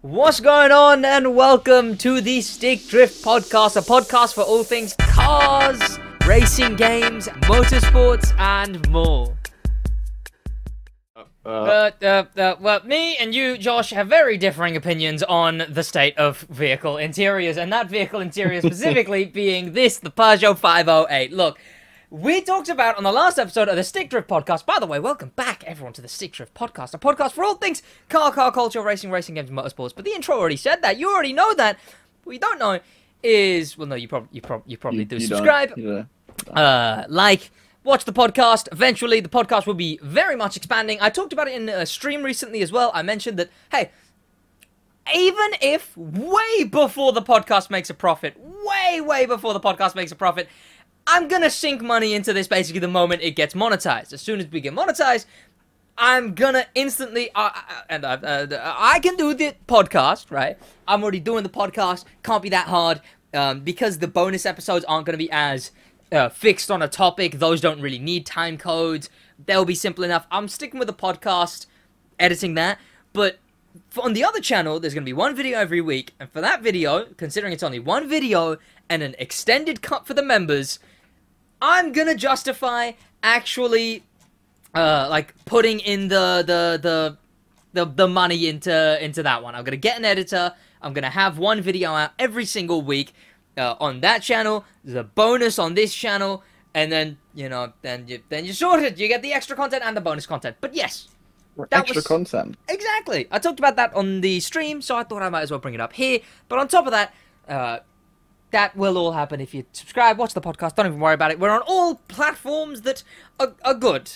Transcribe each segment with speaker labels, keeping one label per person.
Speaker 1: What's going on, and welcome to the Stick Drift Podcast, a podcast for all things cars, racing games, motorsports, and more. Well, me and you, Josh, have very differing opinions on the state of vehicle interiors, and that vehicle interior specifically being this, the Peugeot 508. Look, we talked about on the last episode of the Stick Drift Podcast. By the way, welcome back, everyone, to the Stick Drift Podcast, a podcast for all things car culture, racing games, and motorsports. But the intro already said that. You already know that. What you don't know is, well, no, you probably do. Subscribe, like, watch the podcast. Eventually, the podcast will be very much expanding. I talked about it in a stream recently as well. I mentioned that, hey, even if way before the podcast makes a profit, way before the podcast makes a profit, I'm gonna sink money into this basically the moment it gets monetized. As soon as we get monetized, I'm gonna instantly, I can do the podcast, right? I'm already doing the podcast, can't be that hard, because the bonus episodes aren't gonna be as fixed on a topic. Those don't really need time codes. They'll be simple enough. I'm sticking with the podcast, editing that, but on the other channel, there's gonna be one video every week, and for that video, considering it's only one video and an extended cut for the members, I'm gonna justify actually, like, putting in the money into that one. I'm gonna get an editor. I'm gonna have one video out every single week on that channel. There's a bonus on this channel, and then then you're sorted. You get the extra content and the bonus content. But yes,
Speaker 2: extra content.
Speaker 1: Exactly. I talked about that on the stream, so I thought I might as well bring it up here. But on top of that, that will all happen if you subscribe, watch the podcast, don't even worry about it. We're on all platforms that are good.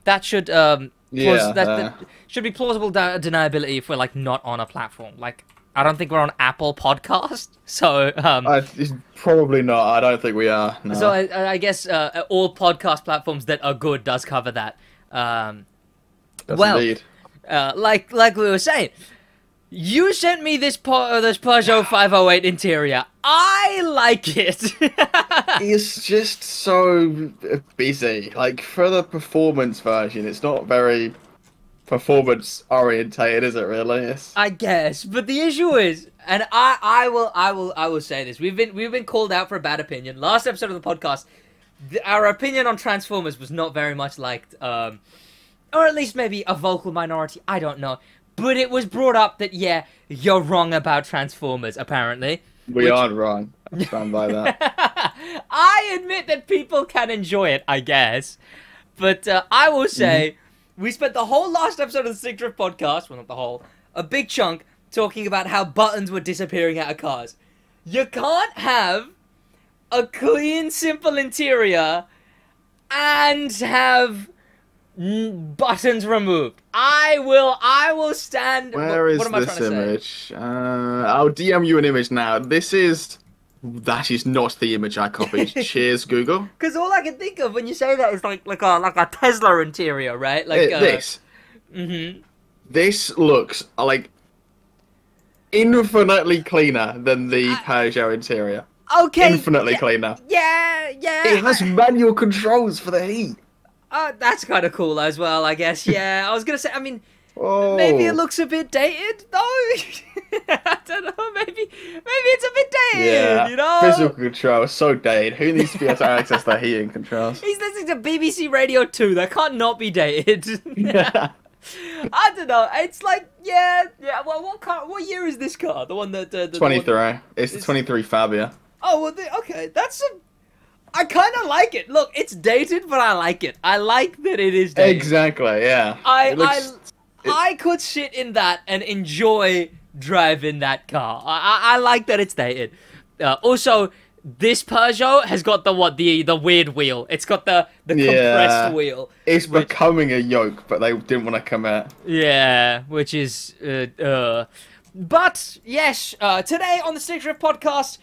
Speaker 1: That should that should be plausible deniability if we're, like, not on a platform. Like, I don't think we're on Apple Podcast, so
Speaker 2: probably not. I don't think we are. No.
Speaker 1: So I guess all podcast platforms that are good does cover that.
Speaker 2: Indeed.
Speaker 1: Like we were saying, you sent me this Peugeot 508 interior. I like it.
Speaker 2: It's just so busy. Like, for the performance version, it's not very performance orientated, is it really?
Speaker 1: I guess, but the issue is, and I will say this: we've been called out for a bad opinion. Last episode of the podcast, our opinion on Transformers was not very much liked, or at least maybe a vocal minority. I don't know. But it was brought up that, yeah, you're wrong about Transformers, apparently.
Speaker 2: We aren't wrong. I stand by that.
Speaker 1: I admit that people can enjoy it, I guess. But I will say, we spent the whole last episode of the Stick Drift Podcast, well, not the whole, a big chunk, talking about how buttons were disappearing out of cars. You can't have a clean, simple interior and have buttons removed. I will stand.
Speaker 2: Where is this image? I'll DM you an image now. That is not the image I copied. Cheers, Google.
Speaker 1: Because all I can think of when you say that is like a Tesla interior, right? Like
Speaker 2: this. This looks like infinitely cleaner than the Peugeot interior.
Speaker 1: Okay.
Speaker 2: Infinitely cleaner.
Speaker 1: Yeah.
Speaker 2: It has manual controls for the heat.
Speaker 1: That's kind of cool as well, I guess. Yeah, I was gonna say. I mean, maybe it looks a bit dated, though. I don't know. Maybe it's a bit dated.
Speaker 2: Yeah,
Speaker 1: you know.
Speaker 2: Physical control so dated. Who needs to be able to access the heating controls?
Speaker 1: He's listening to BBC Radio 2. That can't not be dated.
Speaker 2: Yeah.
Speaker 1: I don't know. It's like, yeah. Well, what year is this car? The one that
Speaker 2: 23. It's the 23 Fabia.
Speaker 1: Oh well, okay. I kind of like it. Look, it's dated, but I like it. I like that it is dated.
Speaker 2: Exactly, yeah.
Speaker 1: I could sit in that and enjoy driving that car. I like that it's dated. Also, this Peugeot has got the weird wheel. It's got the compressed wheel.
Speaker 2: It's becoming a yoke, but they didn't want to commit.
Speaker 1: Yeah, which is But yes, today on the Stick Drift Podcast,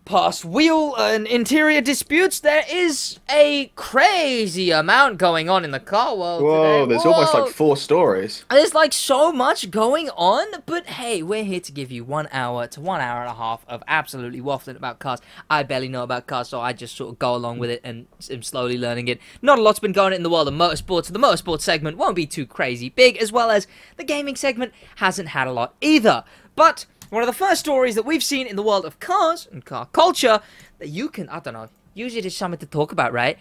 Speaker 1: past wheel and interior disputes, there is a crazy amount going on in the car world
Speaker 2: Whoa,
Speaker 1: today.
Speaker 2: there's almost like 4 stories.
Speaker 1: There's like so much going on, but hey, we're here to give you 1 hour to 1 hour and a half of absolutely waffling about cars. I barely know about cars, so I just sort of go along with it and am slowly learning it. Not a lot's been going on in the world of motorsports, so the motorsports segment won't be too crazy big, as well as the gaming segment hasn't had a lot either. But one of the first stories that we've seen in the world of cars and car culture that you can, I don't know, use it as something to talk about, right?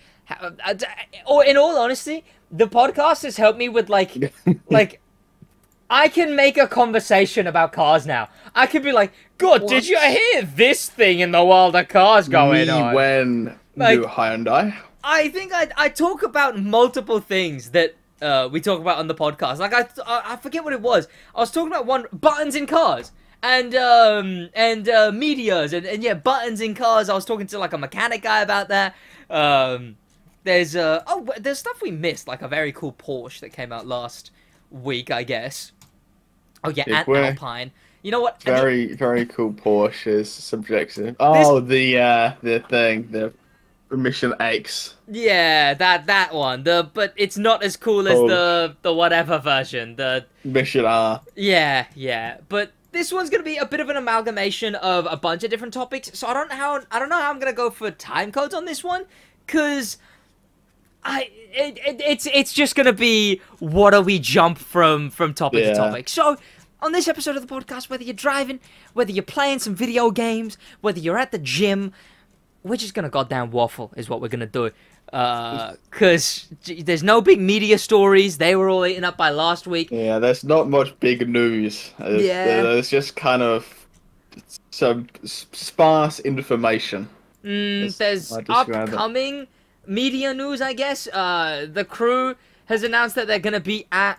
Speaker 1: Or in all honesty, the podcast has helped me with like, I can make a conversation about cars now. I can be like, God, did you hear this thing in the world of cars going on?
Speaker 2: When
Speaker 1: like,
Speaker 2: new Hyundai.
Speaker 1: I think I talk about multiple things that we talk about on the podcast. Like I forget what it was. I was talking about buttons in cars. And meteors and yeah, buttons in cars. I was talking to like a mechanic guy about that. There's stuff we missed, like a very cool Porsche that came out last week, I guess. Oh yeah, and Alpine. You know what?
Speaker 2: Very cool Porsche is subjective. Oh, the Mission X.
Speaker 1: Yeah, that one. But it's not as cool as the whatever version. The
Speaker 2: Mission R.
Speaker 1: Yeah. But this one's gonna be a bit of an amalgamation of a bunch of different topics, so I don't know how I'm gonna go for time codes on this one, cause it's just gonna be what do we jump from topic to topic. So on this episode of the podcast, whether you're driving, whether you're playing some video games, whether you're at the gym, we're just gonna goddamn waffle is what we're gonna do. Cause there's no big media stories. They were all eaten up by last week.
Speaker 2: Yeah, there's not much big news. There's just kind of some sparse information.
Speaker 1: There's upcoming media news, I guess. The crew has announced that they're gonna be at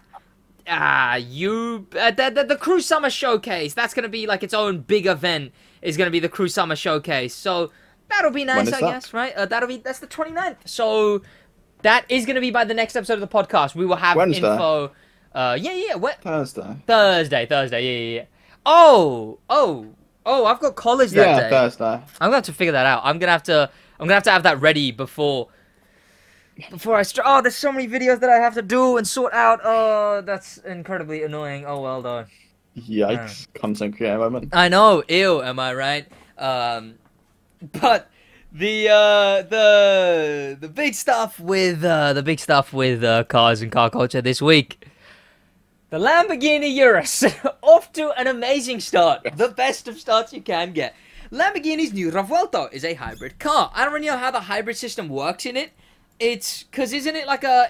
Speaker 1: the Crew Summer Showcase. That's gonna be like its own big event. Is gonna be the Crew Summer Showcase. So that'll be nice, I guess, right? That's the 29th. So that is going to be by the next episode of the podcast. We will have info. Thursday. Yeah. Oh, I've got college that day.
Speaker 2: Yeah, Thursday.
Speaker 1: I'm going to have to figure that out. I'm going to have that ready before I start. Oh, there's so many videos that I have to do and sort out. Oh, that's incredibly annoying. Oh, well done.
Speaker 2: Yikes. Content creator moment.
Speaker 1: I know. Ew, am I right? But the big stuff with cars and car culture this week, the Lamborghini Urus off to an amazing start, the best of starts you can get. Lamborghini's new Revuelto is a hybrid car. I don't really know how the hybrid system works in it. It's because isn't it like a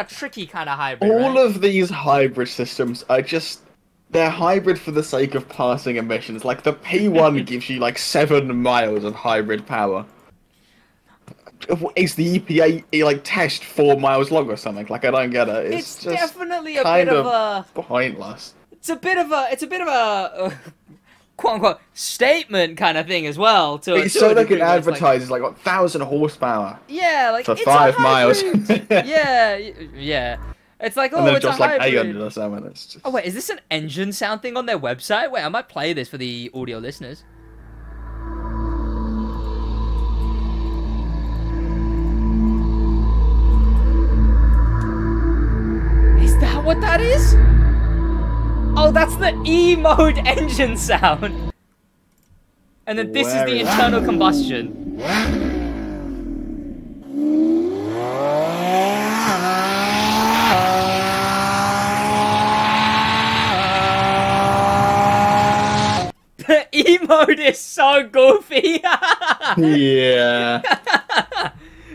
Speaker 1: tricky kind of hybrid?
Speaker 2: All of these hybrid systems are just. They're hybrid for the sake of passing emissions. Like, the P1 gives you, like, 7 miles of hybrid power. Is the EPA, like, test 4 miles long or something? Like, I don't get it. It's just
Speaker 1: definitely a
Speaker 2: kind
Speaker 1: bit of a...
Speaker 2: pointless.
Speaker 1: It's a bit of a quote-unquote statement kind of thing as well.
Speaker 2: It's so they can advertise it's like 1,000 horsepower.
Speaker 1: Yeah, like,
Speaker 2: for
Speaker 1: it's
Speaker 2: 5 miles.
Speaker 1: Yeah. It's like,
Speaker 2: and then
Speaker 1: it's
Speaker 2: just
Speaker 1: a
Speaker 2: like
Speaker 1: hybrid.
Speaker 2: 800 or something. It's just...
Speaker 1: Oh, wait, is this an engine sound thing on their website? Wait, I might play this for the audio listeners. Is that what that is? Oh, that's the E-mode engine sound. And then this is the internal combustion. E-mode is so goofy.
Speaker 2: Yeah.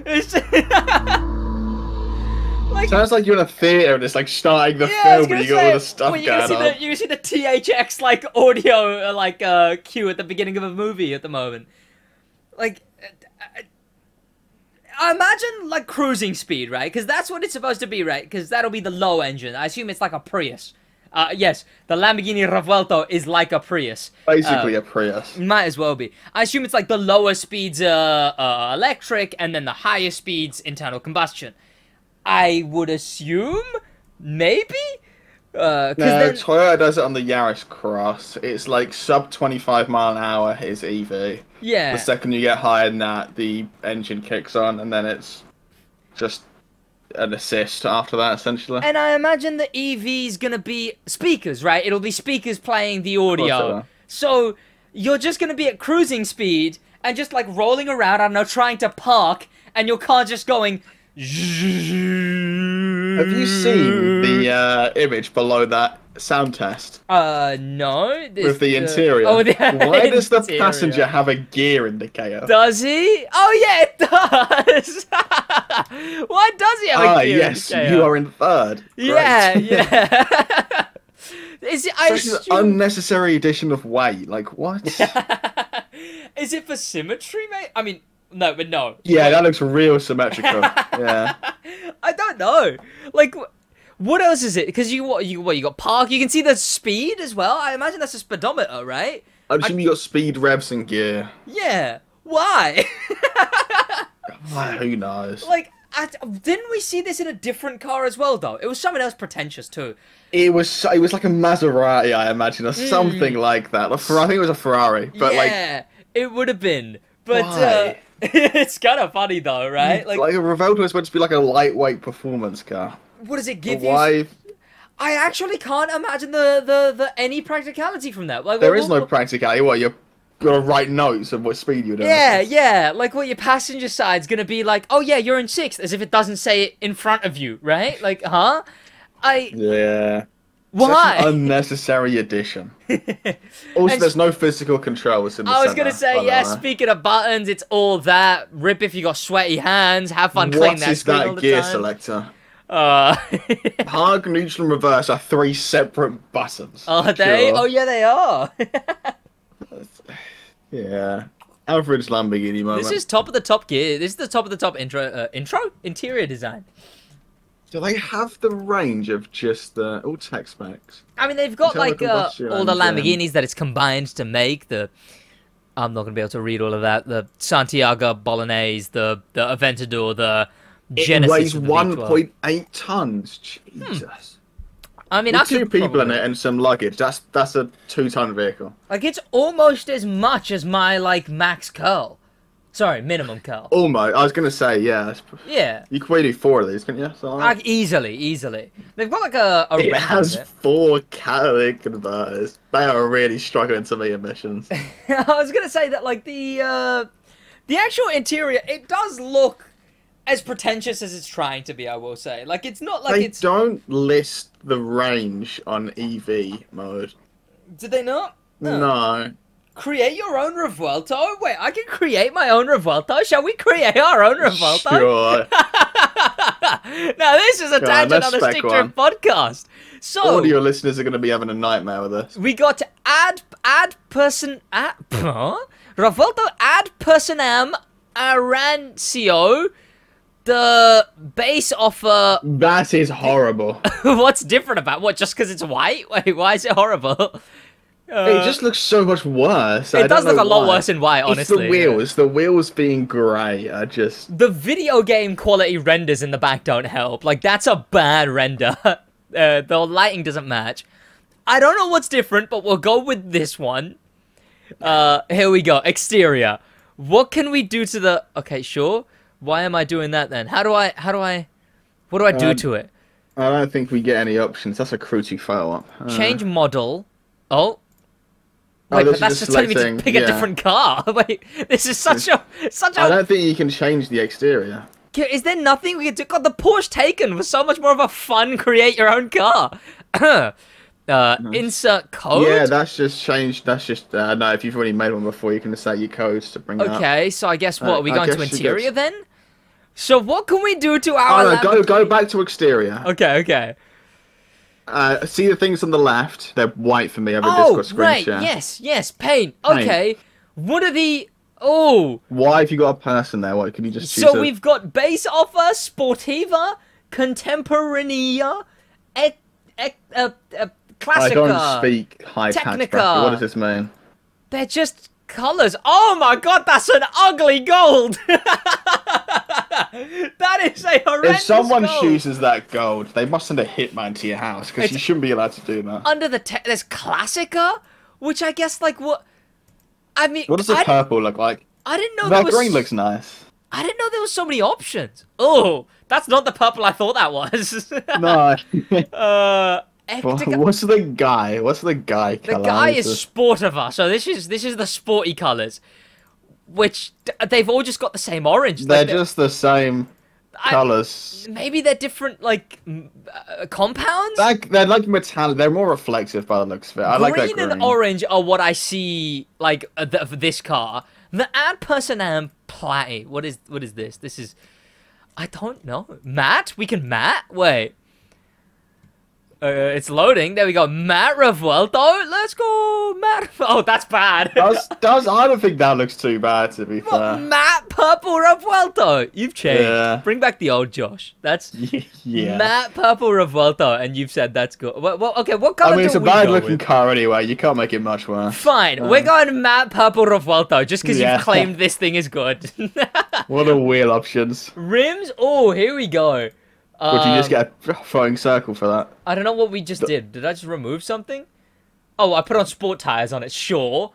Speaker 1: It's just... like,
Speaker 2: sounds like you're in a theater and it's like starting the film and you got all the stuff going on.
Speaker 1: You see the THX like audio cue at the beginning of a movie at the moment. Like, I imagine like cruising speed, right? Because that's what it's supposed to be, right? Because that'll be the low engine. I assume it's like a Prius. Yes, the Lamborghini Revuelto is like a Prius.
Speaker 2: Basically a Prius.
Speaker 1: Might as well be. I assume it's like the lower speeds electric and then the higher speeds internal combustion. I would assume, maybe, 'Cause
Speaker 2: No,
Speaker 1: then
Speaker 2: Toyota does it on the Yaris Cross. It's like sub 25 mile an hour is EV. The
Speaker 1: yeah.
Speaker 2: second you get higher than that, the engine kicks on, and then it's just an assist after that, essentially.
Speaker 1: And I imagine the EV's gonna be speakers, right? It'll be speakers playing the
Speaker 2: Of course it
Speaker 1: audio.
Speaker 2: will.
Speaker 1: So you're just gonna be at cruising speed and just like rolling around, I don't know, trying to park, and your car just going.
Speaker 2: Have you seen the image below that sound test
Speaker 1: No.
Speaker 2: with the interior?
Speaker 1: Oh, the
Speaker 2: Why does the
Speaker 1: interior.
Speaker 2: passenger have a gear indicator?
Speaker 1: Does he? Oh yeah, it does. Why does he have a gear
Speaker 2: yes,
Speaker 1: indicator?
Speaker 2: you are in third. Great.
Speaker 1: Yeah, yeah. Is it? I
Speaker 2: Such an
Speaker 1: assume...
Speaker 2: unnecessary addition of weight. Like what?
Speaker 1: Is it for symmetry, mate? I mean, no, but no.
Speaker 2: Yeah, that looks real symmetrical. Yeah.
Speaker 1: I don't know. Like, what else is it? Because you got park. You can see the speed as well. I imagine that's a speedometer, right?
Speaker 2: I assume you got speed, revs, and gear.
Speaker 1: Yeah. Why?
Speaker 2: Who knows?
Speaker 1: Like, didn't we see this in a different car as well, though? It was something else pretentious too.
Speaker 2: It was like a Maserati, I imagine, or something like that. I think it was a Ferrari, but
Speaker 1: Yeah, it would have been. But
Speaker 2: Why?
Speaker 1: it's kind of funny though, right?
Speaker 2: like a Revuelto is meant to be like a lightweight performance car.
Speaker 1: What does it
Speaker 2: But
Speaker 1: give you?
Speaker 2: why?
Speaker 1: I actually can't imagine the any practicality from that. Like,
Speaker 2: There is no practicality. What, you're gonna write notes of what speed you're doing?
Speaker 1: Yeah. Like, what your passenger side's gonna be like? Oh yeah, you're in sixth, as if it doesn't say it in front of you, right? Like, huh?
Speaker 2: Yeah.
Speaker 1: Why?
Speaker 2: Such an unnecessary addition. Also,
Speaker 1: And
Speaker 2: there's no physical controls in the
Speaker 1: I was gonna
Speaker 2: center,
Speaker 1: say,
Speaker 2: by the
Speaker 1: yeah.
Speaker 2: way.
Speaker 1: Speaking of buttons, it's all that. Rip if you got sweaty hands. Have fun cleaning
Speaker 2: What
Speaker 1: that
Speaker 2: is
Speaker 1: screen all
Speaker 2: that
Speaker 1: the
Speaker 2: gear
Speaker 1: time.
Speaker 2: selector?
Speaker 1: Uh,
Speaker 2: Park, neutral, and reverse are 3 separate buttons.
Speaker 1: are they?
Speaker 2: Sure.
Speaker 1: Oh yeah, they are.
Speaker 2: Yeah. Average Lamborghini moment.
Speaker 1: This is top of the top gear. This is the top of the top interior design.
Speaker 2: Do they have the range of just the all tech specs?
Speaker 1: I mean, they've got
Speaker 2: Internal
Speaker 1: like
Speaker 2: combustion
Speaker 1: all the
Speaker 2: engine.
Speaker 1: Lamborghinis that it's combined to make. I'm not gonna be able to read all of that. The Santiago Bolognese, the Aventador, the
Speaker 2: It
Speaker 1: Genesis.
Speaker 2: weighs
Speaker 1: of the V12.
Speaker 2: 1.8 tons. Jesus.
Speaker 1: I mean, I
Speaker 2: With 2
Speaker 1: could
Speaker 2: people in
Speaker 1: probably-
Speaker 2: it and some luggage. That's a 2-ton vehicle.
Speaker 1: Like, it's almost as much as my like max curl. Sorry, minimum curl.
Speaker 2: Almost. I was gonna say, yeah.
Speaker 1: Yeah.
Speaker 2: You could probably do 4 of these, couldn't you? So,
Speaker 1: Like, easily. They've got like a
Speaker 2: it
Speaker 1: render
Speaker 2: has
Speaker 1: of it.
Speaker 2: 4 catalytic converters. They are really struggling to meet emissions.
Speaker 1: I was gonna say that like the actual interior, it does look as pretentious as it's trying to be. I will say, like, it's not like
Speaker 2: They
Speaker 1: it's.
Speaker 2: don't list the range on EV mode.
Speaker 1: Did they not?
Speaker 2: No.
Speaker 1: Create your own Revuelto? Wait, I can create my own Revuelto? Shall we create our own Revuelto?
Speaker 2: Sure.
Speaker 1: Now, this is a
Speaker 2: Go on,
Speaker 1: tangent
Speaker 2: let's
Speaker 1: on the
Speaker 2: spec
Speaker 1: Stick Drift
Speaker 2: one.
Speaker 1: podcast. So,
Speaker 2: Audio listeners are going to be having a nightmare with this.
Speaker 1: we got to Revuelto ad personam Arancio, the base offer.
Speaker 2: That is horrible.
Speaker 1: What's different about what? Just because it's white? Wait, why is it horrible?
Speaker 2: It just looks so much worse.
Speaker 1: It does look a lot worse in white, honestly.
Speaker 2: It's the wheels. The wheels being grey are just...
Speaker 1: The video game quality renders in the back don't help. Like, that's a bad render. The lighting doesn't match. I don't know what's different, but we'll go with this one. Here we go. Exterior. What can we do to the... Okay, sure. Why am I doing that then? What do I do to it?
Speaker 2: I don't think we get any options. That's a cruelty photo up.
Speaker 1: Change model. Oh. Wait,
Speaker 2: this
Speaker 1: but
Speaker 2: is
Speaker 1: that's just telling me to
Speaker 2: selecting-
Speaker 1: pick a
Speaker 2: yeah.
Speaker 1: different car. Wait, this is such
Speaker 2: I
Speaker 1: a...
Speaker 2: don't think you can change the exterior.
Speaker 1: Is there nothing we can do? God, the Porsche Taycan was so much more of a fun create your own car. Insert code?
Speaker 2: Yeah, that's just changed. That's just... no, if you've already made one before, you can set your codes to bring it up.
Speaker 1: Okay, so I guess what? Are we
Speaker 2: I
Speaker 1: going to
Speaker 2: guess you
Speaker 1: interior
Speaker 2: guys-
Speaker 1: then? So what can we do to our...
Speaker 2: Oh, no, go back to exterior.
Speaker 1: Okay.
Speaker 2: See the things on the left? They're white for me. I have a
Speaker 1: Oh,
Speaker 2: Discord screen
Speaker 1: right,
Speaker 2: share.
Speaker 1: yes, paint. Okay, what are the... Oh,
Speaker 2: Why have you got a person there? What, can you just choose
Speaker 1: so we've got base offer, Sportiva, Contemporanea, Classica.
Speaker 2: I don't speak high patch
Speaker 1: Technica.
Speaker 2: bracket. What does this mean?
Speaker 1: They're just colors. Oh my god, that's an ugly gold. That is a horrendous
Speaker 2: If someone
Speaker 1: gold.
Speaker 2: chooses that gold, they must send a hitman to your house because you shouldn't be allowed to do that.
Speaker 1: Under the there's Classica, which I guess like what? I mean,
Speaker 2: What does the purple look like?
Speaker 1: I didn't know
Speaker 2: That green looks nice.
Speaker 1: I didn't know there was so many options. Oh, that's not the purple I thought that was.
Speaker 2: No.
Speaker 1: Ectica.
Speaker 2: What's the guy? What's the guy
Speaker 1: The
Speaker 2: color?
Speaker 1: guy is Sportiva, so this is the sporty colors, which they've all just got the same orange.
Speaker 2: They're just the same colors.
Speaker 1: Maybe they're different, like compounds.
Speaker 2: They're like metallic. They're more reflective by the looks of it. I like that green.
Speaker 1: Green and orange are what I see like for this car. The ad personam platy. What is this? This is, I don't know. Matte? We can matte? Wait. It's loading. There we go. Matte Revuelto. Let's go. Matte. Oh, that's bad.
Speaker 2: I don't think that looks too bad, to be fair.
Speaker 1: Matte Purple Revuelto. You've changed.
Speaker 2: Yeah.
Speaker 1: Bring back the old Josh. That's
Speaker 2: Yeah.
Speaker 1: Matte Purple Revuelto, and you've said that's good. Well, okay, what color
Speaker 2: I mean, it's
Speaker 1: do
Speaker 2: a
Speaker 1: we go
Speaker 2: bad-looking
Speaker 1: with?
Speaker 2: car anyway. You can't make it much worse.
Speaker 1: Fine, we're going Matte Purple Revuelto just because
Speaker 2: Yeah.
Speaker 1: you've claimed this thing is good.
Speaker 2: What are wheel options?
Speaker 1: Rims? Oh, here we go.
Speaker 2: Would you just get a throwing circle for that?
Speaker 1: I don't know what we just did. Did I just remove something? Oh, I put on sport tires on it. Sure.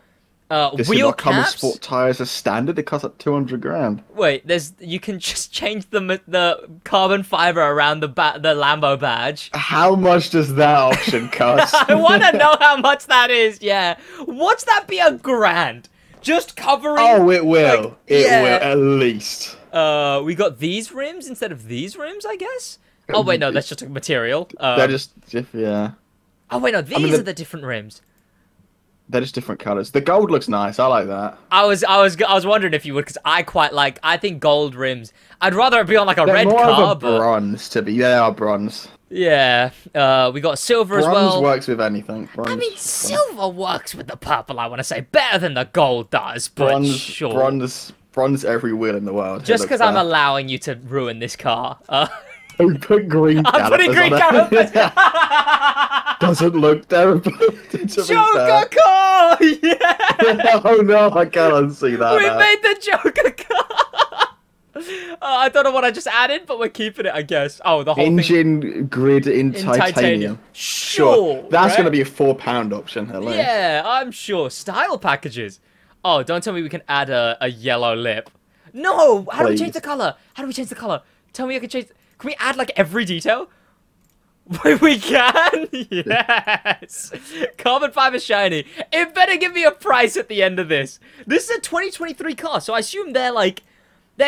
Speaker 2: This
Speaker 1: Wheel
Speaker 2: not come with
Speaker 1: caps.
Speaker 2: sport tires as standard. It costs like 200 grand.
Speaker 1: Wait, you can just change the carbon fiber around the Lambo badge.
Speaker 2: How much does that option cost?
Speaker 1: I want to know how much that is. Yeah. What's that be $1,000? Just covering.
Speaker 2: Oh, it will.
Speaker 1: like,
Speaker 2: It
Speaker 1: yeah.
Speaker 2: will at least.
Speaker 1: We got these rims instead of these rims, I guess. Oh wait, no, that's just a material.
Speaker 2: They're just yeah.
Speaker 1: Oh wait, no, these are the different rims.
Speaker 2: They're just different colors. The gold looks nice. I like that.
Speaker 1: I was wondering if you would, because I think gold rims. I'd rather it be on like a
Speaker 2: They're
Speaker 1: red
Speaker 2: more
Speaker 1: car,
Speaker 2: of a
Speaker 1: but
Speaker 2: bronze to be. They are bronze.
Speaker 1: yeah. We got silver as
Speaker 2: Bronze
Speaker 1: well.
Speaker 2: works with anything. Bronze,
Speaker 1: I mean, silver works with the purple. I want to say better than the gold does, but sure.
Speaker 2: bronze every wheel in the world.
Speaker 1: Just because I'm allowing you to ruin this car.
Speaker 2: We put green.
Speaker 1: I'm putting green
Speaker 2: calipers on it.
Speaker 1: calipers.
Speaker 2: Doesn't look terrible. to be
Speaker 1: Joker
Speaker 2: fair.
Speaker 1: car! Yeah!
Speaker 2: Oh no, I can't unsee that.
Speaker 1: We
Speaker 2: now.
Speaker 1: made the Joker car! I don't know what I just added, but we're keeping it, I guess. Oh, the whole thing
Speaker 2: Engine grid in
Speaker 1: in
Speaker 2: titanium.
Speaker 1: Sure.
Speaker 2: That's
Speaker 1: right?
Speaker 2: going to be a £4 option. At least.
Speaker 1: Yeah, I'm sure. Style packages. Oh, don't tell me we can add a yellow lip. No! How do we
Speaker 2: Please.
Speaker 1: change the color? How do we change the color? Tell me I can change... Can we add, like, every detail? We can? Yes! Carbon fiber shiny. It better give me a price at the end of this. This is a 2023 car, so I assume they're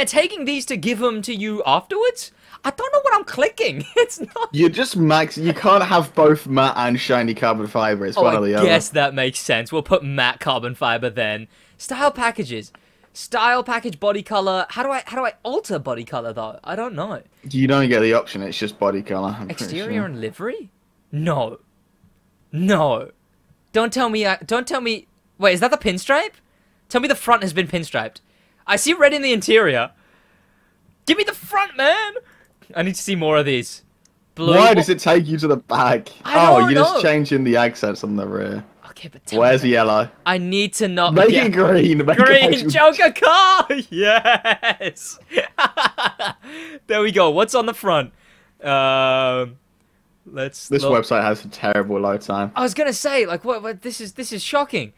Speaker 1: taking these to give them to you afterwards? I don't know what I'm clicking. It's not...
Speaker 2: You just you can't have both matte and shiny carbon fiber. It's one or the
Speaker 1: I
Speaker 2: other.
Speaker 1: guess that makes sense. We'll put matte carbon fiber then. Style packages. Style package body color. How do I alter body color though? I don't know.
Speaker 2: You don't get the option. It's just body color.
Speaker 1: Exterior and livery? No. No. Don't tell me. Wait, is that the pinstripe? Tell me the front has been pinstriped. I see red in the interior. Give me the front, man. I need to see more of these. Blue.
Speaker 2: Why does it take you to the back?
Speaker 1: I don't
Speaker 2: you're
Speaker 1: know.
Speaker 2: just changing the accents on the rear.
Speaker 1: Okay, but tell
Speaker 2: Where's
Speaker 1: me.
Speaker 2: the yellow?
Speaker 1: I need to not
Speaker 2: Make it green. Make
Speaker 1: Green
Speaker 2: it
Speaker 1: Joker car! Yes! There we go. What's on the front? Let's
Speaker 2: This
Speaker 1: look.
Speaker 2: website has a terrible load time.
Speaker 1: I was gonna say, like, what this is shocking.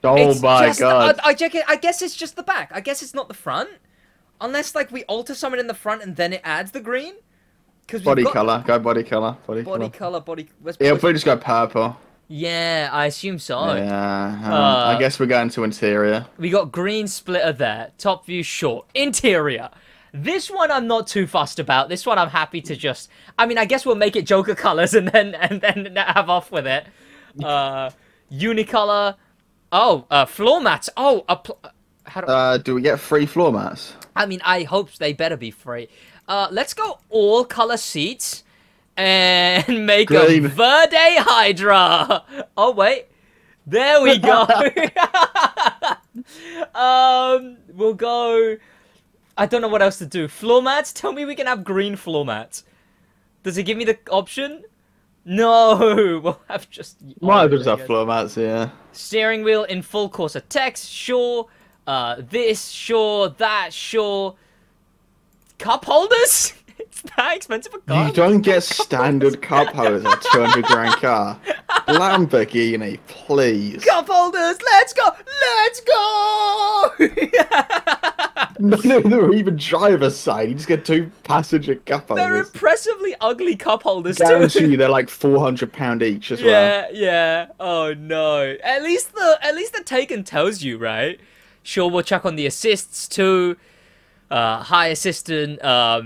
Speaker 2: Oh
Speaker 1: It's
Speaker 2: my
Speaker 1: just,
Speaker 2: god.
Speaker 1: I guess it's just the back. I guess it's not the front. Unless, like, we alter something in the front and then it adds the green. Because
Speaker 2: Body color. Go body color. Body color.
Speaker 1: Where's
Speaker 2: Yeah,
Speaker 1: body-
Speaker 2: probably just go purple.
Speaker 1: Yeah, I assume so.
Speaker 2: Yeah. I guess we're going to interior.
Speaker 1: We got green splitter there. Top view short. Interior. This one I'm not too fussed about. This one I'm happy to just... I mean, I guess we'll make it Joker colors and then have off with it. Unicolor. Oh, floor mats. Oh, how do...
Speaker 2: Do we get free floor mats?
Speaker 1: I mean, I hope they better be free. Let's go all color seats and make
Speaker 2: Green.
Speaker 1: a Verde Hydra. Oh, wait. There we go. We'll go... I don't know what else to do. Floor mats? Tell me we can have green floor mats. Does it give me the option? No. We'll have just...
Speaker 2: Might as well just have floor mats, yeah.
Speaker 1: Steering wheel in full Corsa text, sure. This, sure. That, sure. Cup holders? It's that expensive a car?
Speaker 2: You don't get standard cup holders on a 200 grand car. Lamborghini, please.
Speaker 1: Cup holders, let's go! Let's go!
Speaker 2: None of them are even driver's side. You just get 2 passenger cup holders.
Speaker 1: They're impressively ugly cup holders
Speaker 2: Guarantee
Speaker 1: too.
Speaker 2: you they're like £400 each as well.
Speaker 1: Yeah, yeah. Oh no. At least the Taken tells you, right? Sure, we'll check on the assists too. High assistant.
Speaker 2: I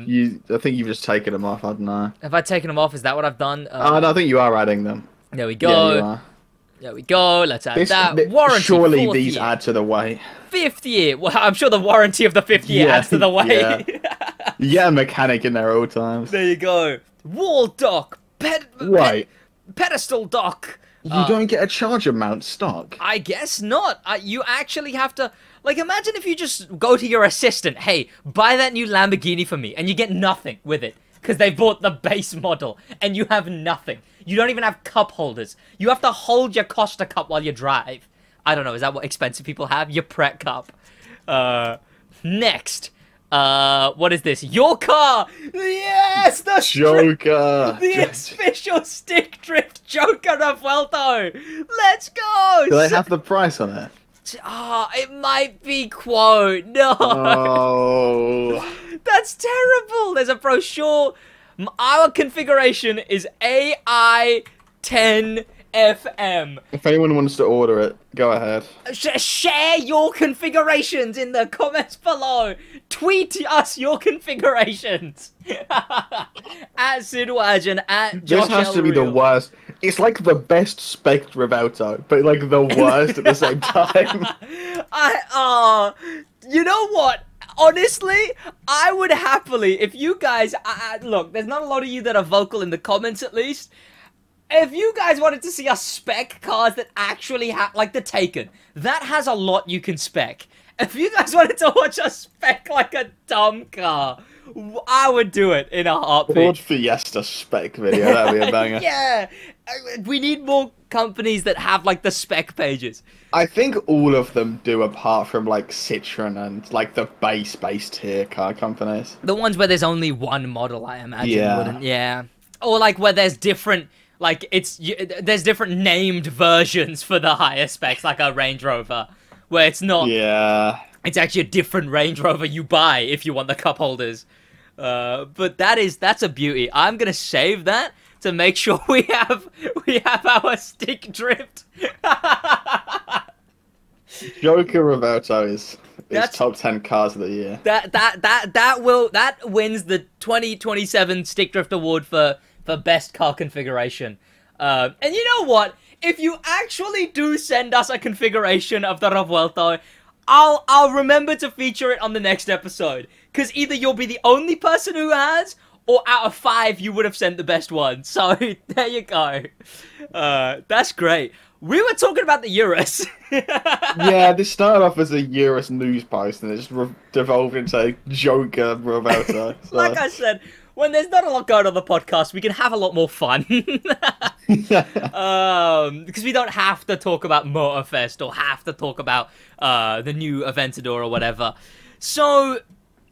Speaker 2: think you've just taken them off. I don't know.
Speaker 1: Have I taken them off? Is that what I've done?
Speaker 2: No, I think you are adding them.
Speaker 1: There we go.
Speaker 2: Yeah, you are.
Speaker 1: There we go. Let's add that. Warranty.
Speaker 2: Surely
Speaker 1: 4th
Speaker 2: these
Speaker 1: year.
Speaker 2: add to the weight.
Speaker 1: 5th year. Well, I'm sure the warranty of the 5th year adds to the weight.
Speaker 2: Yeah. Yeah, mechanic in there all times.
Speaker 1: There you go. Wall dock.
Speaker 2: Right.
Speaker 1: Pedestal dock.
Speaker 2: You don't get a charger mount stock.
Speaker 1: I guess not. You actually have to... Like, imagine if you just go to your assistant, hey, buy that new Lamborghini for me, and you get nothing with it, because they bought the base model, and you have nothing. You don't even have cup holders. You have to hold your Costa cup while you drive. I don't know, is that what expensive people have? Your Pret cup. Next. What is this? Your car! Yes! The
Speaker 2: Joker!
Speaker 1: The official stick drift Joker Revuelto! Let's go!
Speaker 2: Do they have the price on it?
Speaker 1: It might be quote. No.
Speaker 2: Oh.
Speaker 1: That's terrible. There's a brochure. Our configuration is AI10FM.
Speaker 2: If anyone wants to order it, go ahead.
Speaker 1: Share your configurations in the comments below. Tweet us your configurations. At SidWaj and at Josh
Speaker 2: This has to be the worst. It's like the best spec Revuelto, but like the worst at the same time.
Speaker 1: You know what? Honestly, I would happily, if you guys, look, there's not a lot of you that are vocal in the comments at least. If you guys wanted to see us spec cars that actually have, like the Taken, that has a lot you can spec. If you guys wanted to watch us spec like a dumb car, I would do it in a heartbeat.
Speaker 2: Ford Fiesta spec video, that'd be a banger.
Speaker 1: Yeah, we need more companies that have like the spec pages.
Speaker 2: I think all of them do, apart from like Citroen and like the base tier car companies.
Speaker 1: The ones where there's only one model, I imagine,
Speaker 2: Yeah.
Speaker 1: wouldn't? Yeah. Or like where there's different, like there's different named versions for the higher specs, like a Range Rover, where it's not.
Speaker 2: Yeah.
Speaker 1: It's actually a different Range Rover you buy if you want the cup holders. But that's a beauty. I'm gonna save that to make sure we have our stick drift.
Speaker 2: Joker Revuelto is top 10 cars of the year.
Speaker 1: That wins the 2027 Stick Drift Award for best car configuration. And you know what? If you actually do send us a configuration of the Revuelto, I'll remember to feature it on the next episode. Because either you'll be the only person who has, or out of 5 you would have sent the best one. So there you go. That's great. We were talking about the Urus.
Speaker 2: Yeah, this started off as a Urus news post and it just devolved into Joker Revuelto. So.
Speaker 1: Like I said, when there's not a lot going on the podcast, we can have a lot more fun. Because we don't have to talk about Motorfest or have to talk about the new Aventador or whatever. So,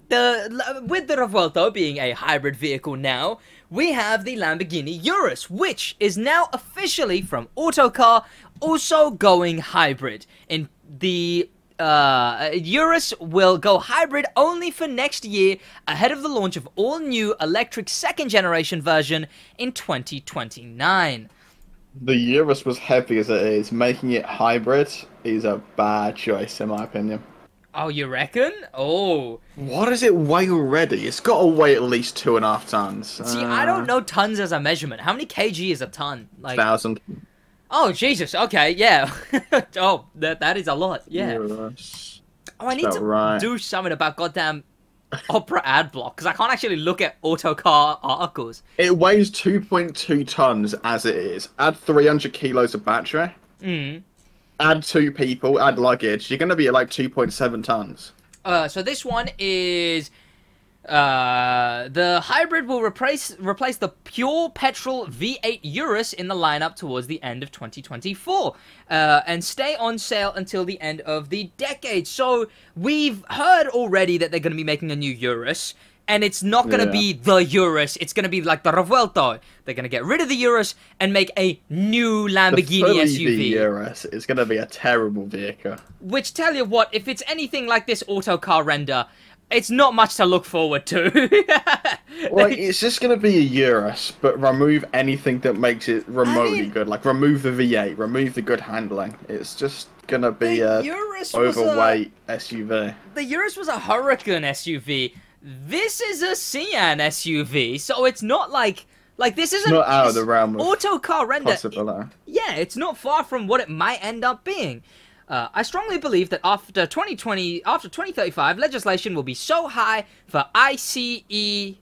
Speaker 1: with the Revuelto being a hybrid vehicle now, we have the Lamborghini Urus, which is now officially from Autocar, also going hybrid. In the Urus will go hybrid only for next year, ahead of the launch of all-new electric second-generation version in 2029.
Speaker 2: The Urus was heavy as it is. Making it hybrid is a bad choice, in my opinion.
Speaker 1: Oh, you reckon? Oh.
Speaker 2: What does it weigh already? It's got to weigh at least 2.5 tons.
Speaker 1: See, I don't know tons as a measurement. How many kg is a ton? Like
Speaker 2: 1,000.
Speaker 1: Oh, Jesus. Okay, yeah. Oh, that is a lot. Yeah.
Speaker 2: Urus.
Speaker 1: Oh, I need to do something about goddamn Opera ad block, because I can't actually look at Autocar articles.
Speaker 2: It weighs 2.2 tons as it is. Add 300 kilos of battery. Add 2 people, add luggage. You're going to be at like 2.7 tons.
Speaker 1: So this one is... the hybrid will replace the pure petrol V8 Urus in the lineup towards the end of 2024, and stay on sale until the end of the decade. So we've heard already that they're going to be making a new Urus, And it's not going to
Speaker 2: Yeah.
Speaker 1: be the Urus. It's going to be like the Revuelto. They're going to get rid of the Urus and make a new
Speaker 2: The
Speaker 1: Lamborghini
Speaker 2: full EV
Speaker 1: SUV.
Speaker 2: Urus is going to be a terrible vehicle.
Speaker 1: Which, tell you what, if it's anything like this auto car render, it's not much to look forward to.
Speaker 2: Well, it's just going to be a Urus, but remove anything that makes it remotely good. Like, remove the V8, remove the good handling. It's just going to be a overweight SUV.
Speaker 1: The Urus was a Huracan SUV. This is a Sian SUV, so it's not like this isn't
Speaker 2: Not out of the realm of
Speaker 1: auto car render.
Speaker 2: possibility.
Speaker 1: Yeah, it's not far from what it might end up being. I strongly believe that after 2035, legislation will be so high for ICEs,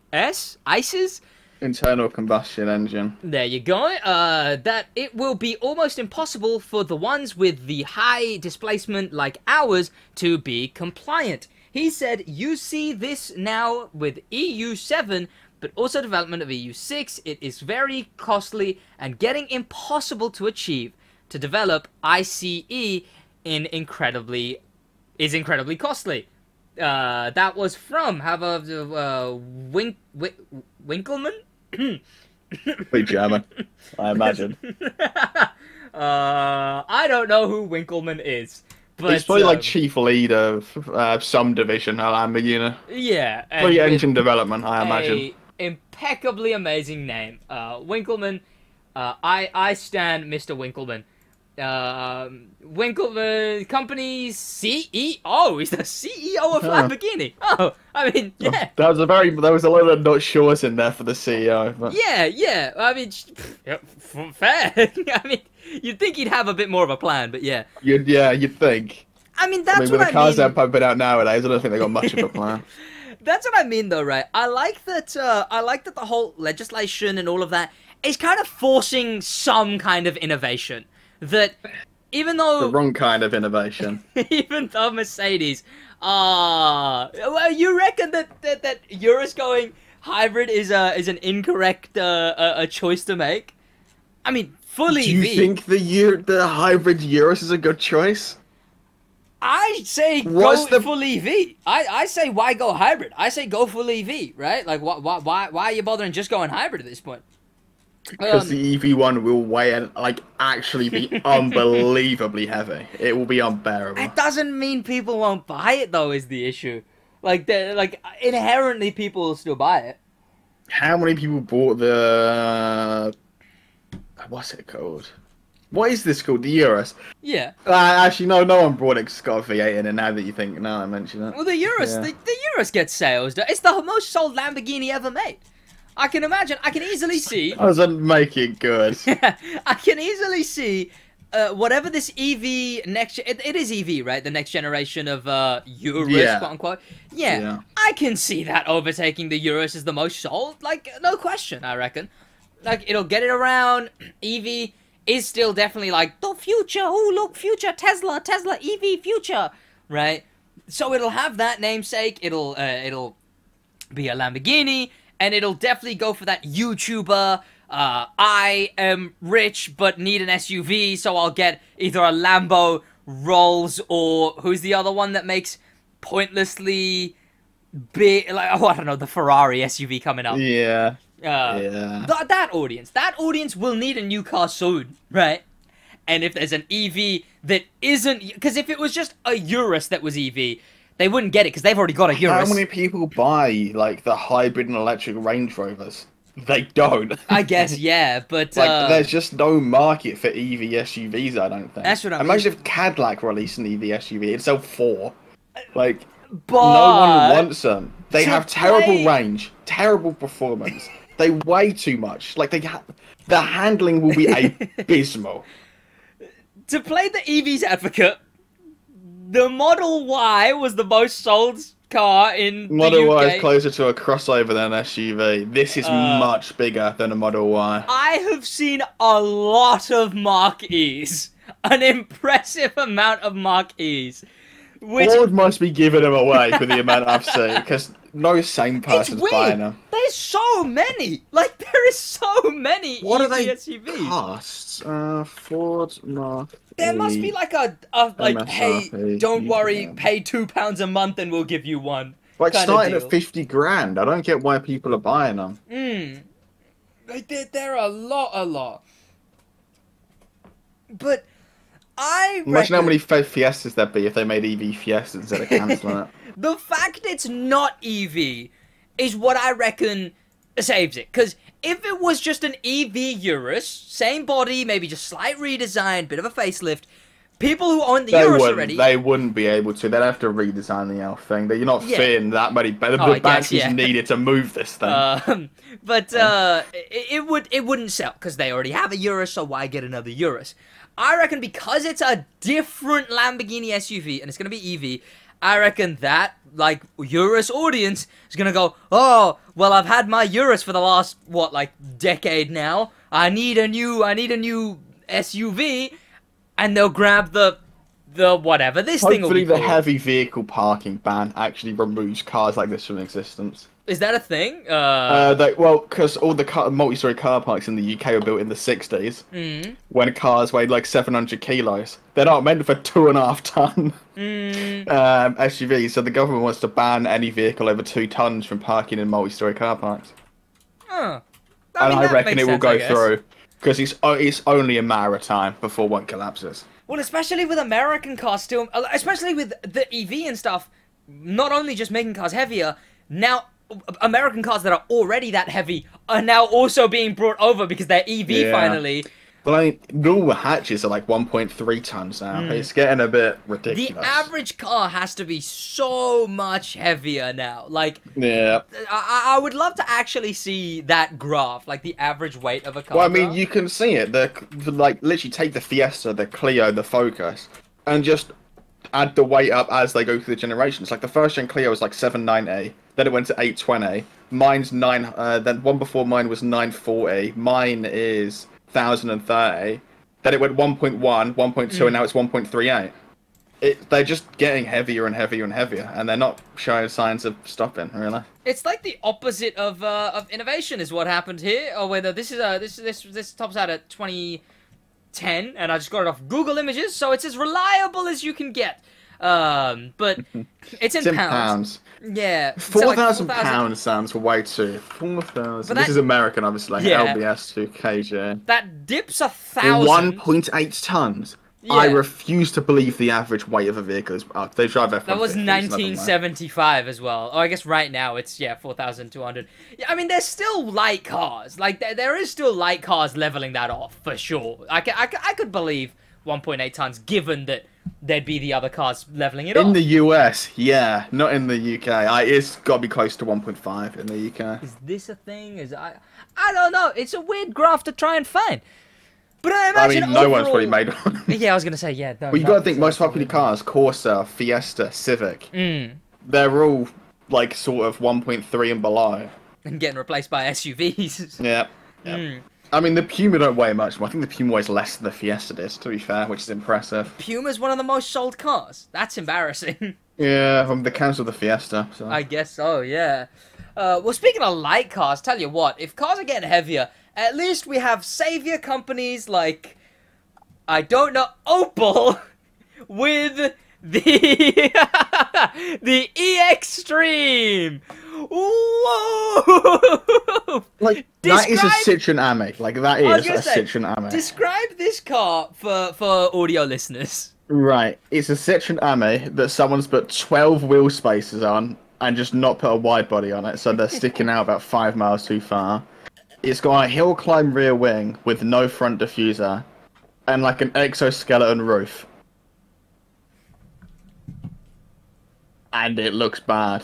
Speaker 2: Internal combustion engine.
Speaker 1: there you go, that it will be almost impossible for the ones with the high displacement like ours to be compliant. He said, you see this now with EU7, but also development of EU6. It is very costly and getting impossible to achieve. To develop ICE is incredibly costly. That was from Winkleman?
Speaker 2: Be German, I imagine.
Speaker 1: I don't know who Winkleman is. But,
Speaker 2: He's probably like chief lead of some division at Lamborghini.
Speaker 1: Yeah.
Speaker 2: Probably engine development, I imagine.
Speaker 1: A impeccably amazing name. Winkleman. I stand Mr. Winkleman. Winkleman Company's CEO. He's the CEO of Lamborghini. Oh, I mean, yeah.
Speaker 2: There was a lot of not sure's in there for the CEO. But...
Speaker 1: Yeah. I mean, fair. I mean, you'd think he'd have a bit more of a plan, but yeah.
Speaker 2: You'd think.
Speaker 1: I mean, that's
Speaker 2: with
Speaker 1: what
Speaker 2: the
Speaker 1: I
Speaker 2: cars
Speaker 1: mean.
Speaker 2: they're pumping out nowadays, I don't think they got much of a plan.
Speaker 1: That's what I mean, though, right? I like that the whole legislation and all of that is kind of forcing some kind of innovation. That even though
Speaker 2: The wrong kind of innovation.
Speaker 1: even though Mercedes, well, you reckon that Urus going hybrid is an incorrect a choice to make? I mean, full EV.
Speaker 2: Do you think the hybrid Urus is a good choice?
Speaker 1: I say
Speaker 2: What's
Speaker 1: go
Speaker 2: the-
Speaker 1: full EV. I say why go hybrid? I say go full EV, right? Like why are you bothering just going hybrid at this point?
Speaker 2: Because the EV1 will weigh and actually be unbelievably heavy. It will be unbearable.
Speaker 1: It doesn't mean people won't buy it, though, is the issue. Like inherently people will still buy it.
Speaker 2: How many people bought the... What's it called? What is this called? The Urus?
Speaker 1: Yeah.
Speaker 2: Actually, no one brought it 'cause it's got a V8 in it now that you think... Now I mention it.
Speaker 1: Well, the Urus,
Speaker 2: Yeah.
Speaker 1: the Urus gets sales. It's the most sold Lamborghini ever made. I can imagine. I can easily see...
Speaker 2: Doesn't make it good.
Speaker 1: I can easily see whatever this EV next... It is EV, right? The next generation of Urus,
Speaker 2: Yeah.
Speaker 1: quote-unquote. Yeah, I can see that overtaking the Urus as the most sold. Like, no question, I reckon. Like, it'll get it around. EV is still definitely like, the future. Oh, look, future. Tesla, EV, future. Right? So it'll have that namesake. It'll be a Lamborghini. And it'll definitely go for that YouTuber, I am rich but need an SUV, so I'll get either a Lambo, Rolls, or who's the other one that makes pointlessly big, like, oh, I don't know, the Ferrari SUV coming up.
Speaker 2: Yeah.
Speaker 1: That audience will need a new car soon, right? And if there's an EV that isn't, because if it was just a Urus that was EV, they wouldn't get it because they've already got a Urus.
Speaker 2: How many people buy like the hybrid and electric Range Rovers? They don't.
Speaker 1: I guess, yeah, but
Speaker 2: there's just no market for EV SUVs. I don't think.
Speaker 1: That's what I mean.
Speaker 2: Imagine if Cadillac released an EV SUV, it'd sell 4. Like,
Speaker 1: but
Speaker 2: no one wants them. They have terrible
Speaker 1: play-
Speaker 2: range, terrible performance. They weigh too much. Like the handling will be abysmal.
Speaker 1: To play the EV's advocate, the Model Y was the most sold car in
Speaker 2: Model
Speaker 1: the UK.
Speaker 2: Y is closer to a crossover than an SUV. This is much bigger than a Model Y.
Speaker 1: I have seen a lot of Mark E's. An impressive amount of Mark E's. Which,
Speaker 2: Ford must be giving them away for the amount I've seen, because no sane
Speaker 1: it's
Speaker 2: person's buying
Speaker 1: weird.
Speaker 2: them.
Speaker 1: There's so many. Like, there is so many
Speaker 2: What
Speaker 1: EV
Speaker 2: are they
Speaker 1: SUVs.
Speaker 2: costs? Ford Mark
Speaker 1: There must be like a like, hey,
Speaker 2: MSRP,
Speaker 1: don't worry,
Speaker 2: UK.
Speaker 1: pay £2 a month and we'll give you one.
Speaker 2: Like
Speaker 1: kind
Speaker 2: starting
Speaker 1: of
Speaker 2: at
Speaker 1: deal.
Speaker 2: 50 grand. I don't get why people are buying them.
Speaker 1: They're a lot. But I
Speaker 2: Imagine how
Speaker 1: reckon
Speaker 2: many Fiestas there'd be if they made EV Fiestas instead of cancelling it.
Speaker 1: the fact it's not EV is what I reckon saves it. Because if it was just an EV Urus, same body, maybe just slight redesign, bit of a facelift, people who own the Urus already...
Speaker 2: They wouldn't be able to. They'd have to redesign the elf thing. You're not fitting that many... The batteries needed to move this thing.
Speaker 1: It wouldn't sell, because they already have a Urus, so why get another Urus? I reckon because it's a different Lamborghini SUV, and it's going to be EV, I reckon that, like, Urus audience is going to go, oh, well, I've had my Urus for the last, what, like, decade now. I need a new SUV, and they'll grab the whatever this thing will be
Speaker 2: Hopefully the
Speaker 1: called.
Speaker 2: heavy vehicle parking ban actually removes cars like this from existence.
Speaker 1: Is that a thing?
Speaker 2: Because all the multi-story car parks in the UK were built in the 60s, when cars weighed like 700 kilos. They're not meant for 2.5 ton SUVs, so the government wants to ban any vehicle over 2 tons from parking in multi-story car parks.
Speaker 1: I
Speaker 2: reckon it will go through, because it's only a matter of time before one collapses.
Speaker 1: Well, especially with American cars still, especially with the EV and stuff, not only just making cars heavier, now American cars that are already that heavy are now also being brought over because they're EV finally.
Speaker 2: But I mean, normal hatches are like 1.3 tons now. It's getting a bit ridiculous.
Speaker 1: The average car has to be so much heavier now. Like,
Speaker 2: yeah.
Speaker 1: I would love to actually see that graph, like the average weight of a car.
Speaker 2: Well, I mean, you can see it. Like, literally take the Fiesta, the Clio, the Focus, and just add the weight up as they go through the generations. Like, the first gen Clio was like 790, then it went to 820. Mine's 9, then one before mine was 940. Mine is 1030. Then it went 1.1, 1.2, and now it's 1.38. They're just getting heavier and heavier and heavier, and they're not showing signs of stopping, really.
Speaker 1: It's like the opposite of innovation is what happened here. Or whether this tops out at 2010, and I just got it off Google Images, so it's as reliable as you can get. But it's in pounds. Yeah.
Speaker 2: £4,000 sounds way too. 4,000. This is American, obviously.
Speaker 1: Yeah.
Speaker 2: LBS to KJ.
Speaker 1: That dips 1,000.
Speaker 2: 1.8 tons.
Speaker 1: Yeah.
Speaker 2: I refuse to believe the average weight of a vehicle is up. They drive F-150s.
Speaker 1: That was 1975 as well. Oh, I guess right now it's 4,200. Yeah, I mean, there's still light cars. Like there is still light cars leveling that off for sure. I could believe 1.8 tons, given that there'd be the other cars leveling it off.
Speaker 2: In the US, yeah, not in the UK. It's got to be close to 1.5 in the UK.
Speaker 1: Is this a thing? I don't know. It's a weird graph to try and find. But I imagine
Speaker 2: no one's probably made one.
Speaker 1: Yeah, I was gonna say No,
Speaker 2: well, you got to think most popular cars: Corsa, Fiesta, Civic. They're all like sort of 1.3 and below,
Speaker 1: and getting replaced by SUVs.
Speaker 2: Yeah. I mean, the Puma don't weigh much. I think the Puma weighs less than the Fiesta does, to be fair, which is impressive.
Speaker 1: Puma's one of the most sold cars. That's embarrassing.
Speaker 2: Yeah, they cancelled the Fiesta. So.
Speaker 1: I guess so, yeah. Well, speaking of light cars, tell you what, if cars are getting heavier, at least we have savior companies like, I don't know, Opel, with the the E-Extreme. Whoa!
Speaker 2: Like, that is a Citroen Ame. Like, that is a Citroen Ame.
Speaker 1: Describe this car for audio listeners.
Speaker 2: Right. It's a Citroen Ame that someone's put 12 wheel spaces on and just not put a wide body on it, so they're sticking out about 5 miles too far. It's got a hill climb rear wing with no front diffuser and like an exoskeleton roof. And it looks bad.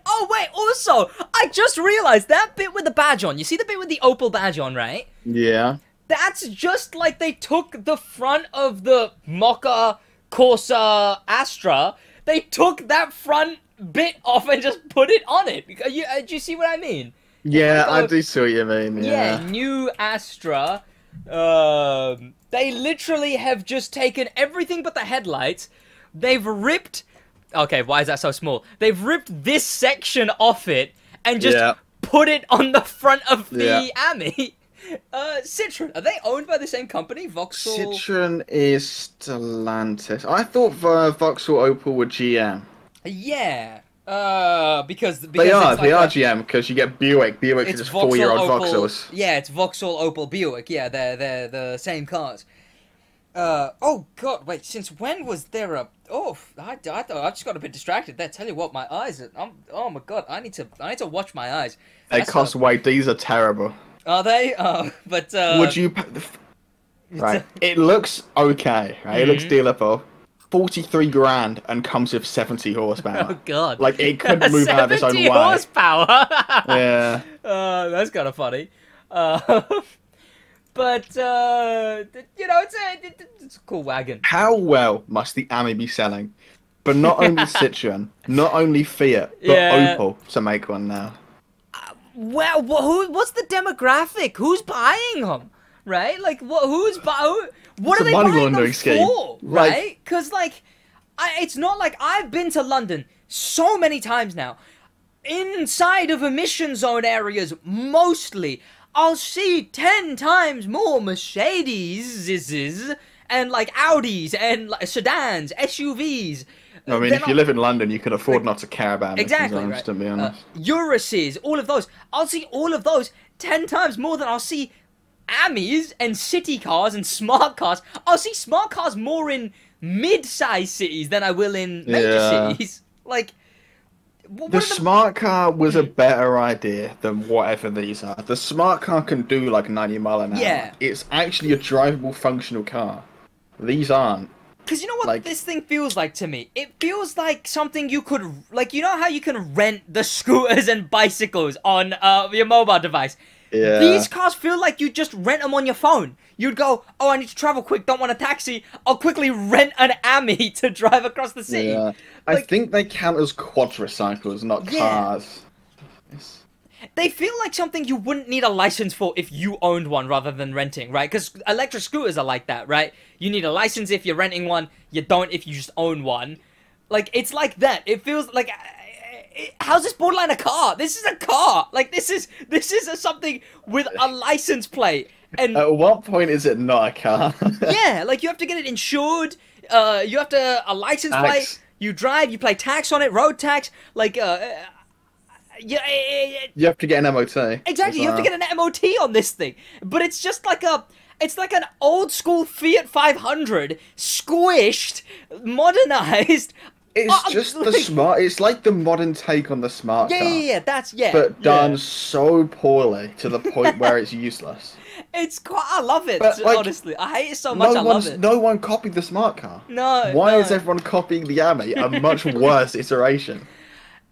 Speaker 1: Oh, wait, also, I just realized that bit with the badge on. You see the bit with the Opel badge on, right?
Speaker 2: Yeah.
Speaker 1: That's just like they took the front of the Mocha Corsa Astra. They took that front bit off and just put it on it. Do you see what I mean?
Speaker 2: Yeah, I do see what you mean, yeah.
Speaker 1: New Astra. They literally have just taken everything but the headlights. They've ripped... Okay, why is that so small? They've ripped this section off it and just put it on the front of the Ami. Citroen, are they owned by the same company? Vauxhall?
Speaker 2: Citroen is Stellantis. I thought Vauxhall Opel were GM.
Speaker 1: Yeah. Because
Speaker 2: They are,
Speaker 1: it's like
Speaker 2: GM, because you get Buick. Buicks are
Speaker 1: it's
Speaker 2: just 4-year-old Vauxhalls.
Speaker 1: Yeah, it's Vauxhall Opel Buick. Yeah, they're the same cars. Oh god, wait, since when was there a... Oh, I just got a bit distracted there. Tell you what, my eyes are... oh my god, I need to watch my eyes.
Speaker 2: They
Speaker 1: That's
Speaker 2: cost weight. These are terrible.
Speaker 1: Are they? But,
Speaker 2: Would you... Right. It looks okay, right? It looks dealable. 43 grand and comes with 70 horsepower.
Speaker 1: Oh god.
Speaker 2: Like, it couldn't move out of its own way.
Speaker 1: 70 horsepower!
Speaker 2: Yeah.
Speaker 1: That's kind of funny. But, you know, it's a cool wagon.
Speaker 2: How well must the Ami be selling? But not only Citroen, not only Fiat, but
Speaker 1: Yeah.
Speaker 2: Opel to make one now.
Speaker 1: Well, what's the demographic? Who's buying them? Right? Like, who's buying... What
Speaker 2: It's
Speaker 1: are
Speaker 2: a
Speaker 1: they
Speaker 2: money
Speaker 1: buying
Speaker 2: laundering
Speaker 1: them
Speaker 2: scheme.
Speaker 1: for?
Speaker 2: Like-
Speaker 1: Right? Because, like, it's not like I've been to London so many times now. Inside of emission zone areas, mostly, I'll see 10 times more Mercedes and, like, Audis and like, sedans, SUVs.
Speaker 2: I mean, if you live in London, you can afford
Speaker 1: like,
Speaker 2: not to care about
Speaker 1: exactly,
Speaker 2: emission zones,
Speaker 1: right.
Speaker 2: to be honest.
Speaker 1: Uruses, all of those. I'll see all of those 10 times more than I'll see Amis and city cars and smart cars. I'll see smart cars more in mid-sized cities than I will in major
Speaker 2: Yeah.
Speaker 1: cities. Like, what
Speaker 2: The
Speaker 1: are
Speaker 2: smart car was a better idea than whatever these are. The smart car can do like 90 mile an hour.
Speaker 1: Yeah.
Speaker 2: It's actually a drivable, functional car. These aren't.
Speaker 1: Because you know what
Speaker 2: Like-
Speaker 1: this thing feels like to me? It feels like something you could... Like, you know how you can rent the scooters and bicycles on your mobile device?
Speaker 2: Yeah.
Speaker 1: These cars feel like you just rent them on your phone. You'd go, oh, I need to travel quick, don't want a taxi. I'll quickly rent an Ami to drive across the city.
Speaker 2: Yeah. I
Speaker 1: Like-
Speaker 2: think they count as quadricycles, not
Speaker 1: Yeah.
Speaker 2: cars. It's-
Speaker 1: They feel like something you wouldn't need a license for if you owned one rather than renting, right? Because electric scooters are like that, right? You need a license if you're renting one. You don't if you just own one. Like, it's like that. It feels like... how's this borderline a car? This is a car. Like, this is something with a license plate. And
Speaker 2: At what point is it not a car?
Speaker 1: yeah, like, you have to get it insured. You have to... A license
Speaker 2: Tax.
Speaker 1: plate. You drive, you pay tax on it, road tax. Like, yeah,
Speaker 2: You have to get an MOT.
Speaker 1: exactly, you have to get an MOT on this thing. But it's just like a... It's like an old school Fiat 500 squished, modernized.
Speaker 2: It's just the
Speaker 1: like-
Speaker 2: smart. It's like the modern take on the smart
Speaker 1: Yeah,
Speaker 2: car.
Speaker 1: yeah, that's yeah.
Speaker 2: But done
Speaker 1: yeah.
Speaker 2: so poorly to the point where it's useless.
Speaker 1: It's quite. I love it.
Speaker 2: But, like,
Speaker 1: honestly, I hate it so much. I love it.
Speaker 2: No one copied the smart car.
Speaker 1: No.
Speaker 2: Why
Speaker 1: no.
Speaker 2: is everyone copying the Ami? A much worse iteration.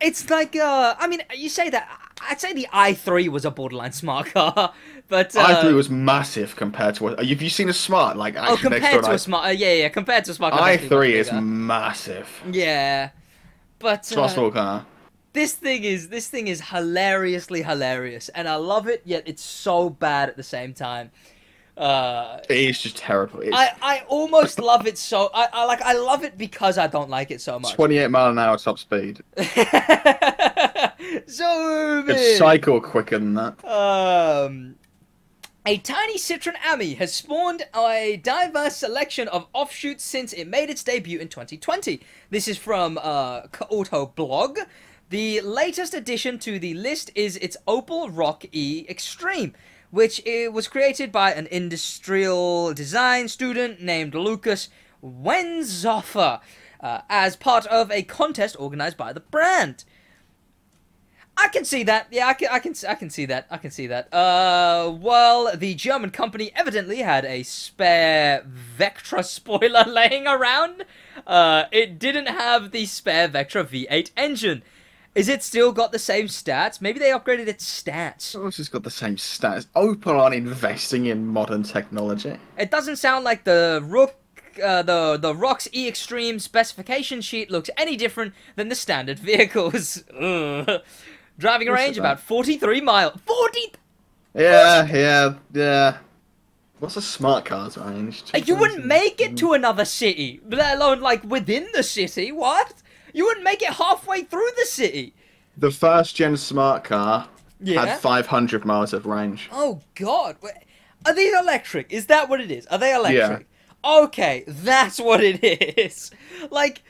Speaker 1: It's like I mean, you say that. I'd say the i3 was a borderline smart car, but
Speaker 2: i3 was massive compared to what. Have you seen a smart? Like actually next
Speaker 1: compared
Speaker 2: to
Speaker 1: to
Speaker 2: an
Speaker 1: a smart. Yeah, compared to a smart car. definitely
Speaker 2: i3
Speaker 1: much
Speaker 2: is
Speaker 1: bigger.
Speaker 2: massive.
Speaker 1: Yeah, but
Speaker 2: It's not a small car.
Speaker 1: this thing is hilariously hilarious, and I love it. Yet it's so bad at the same time.
Speaker 2: It is just terrible. It's
Speaker 1: I almost love it so. I love it because I don't like it so much.
Speaker 2: 28 mile an hour top speed.
Speaker 1: Zoom
Speaker 2: It's
Speaker 1: in.
Speaker 2: cycle quicker than that.
Speaker 1: A tiny Citroen Ami has spawned a diverse selection of offshoots since it made its debut in 2020. This is from Auto Blog. The latest addition to the list is its Opel Rock E Extreme, which was created by an industrial design student named Lucas Wenzoffer as part of a contest organized by the brand. I can see that. Yeah, I can see that. I can see that. Well, the German company evidently had a spare Vectra spoiler laying around. It didn't have the spare Vectra V8 engine. Is it still got the same stats? Maybe they upgraded its stats.
Speaker 2: It's just got the same stats. Opel aren't investing in modern technology.
Speaker 1: It doesn't sound like the Rock's E Extreme specification sheet looks any different than the standard vehicles. Ugh. Driving
Speaker 2: What's
Speaker 1: range
Speaker 2: it
Speaker 1: about 43 miles. 40.
Speaker 2: Yeah. What's a smart car's range?
Speaker 1: You wouldn't make it to another city, let alone like within the city. What? You wouldn't make it halfway through the city.
Speaker 2: The first gen smart car
Speaker 1: Yeah.
Speaker 2: had 500 miles of range.
Speaker 1: Oh God. Are these electric? Is that what it is? Are they electric? Okay, that's what it is. Like,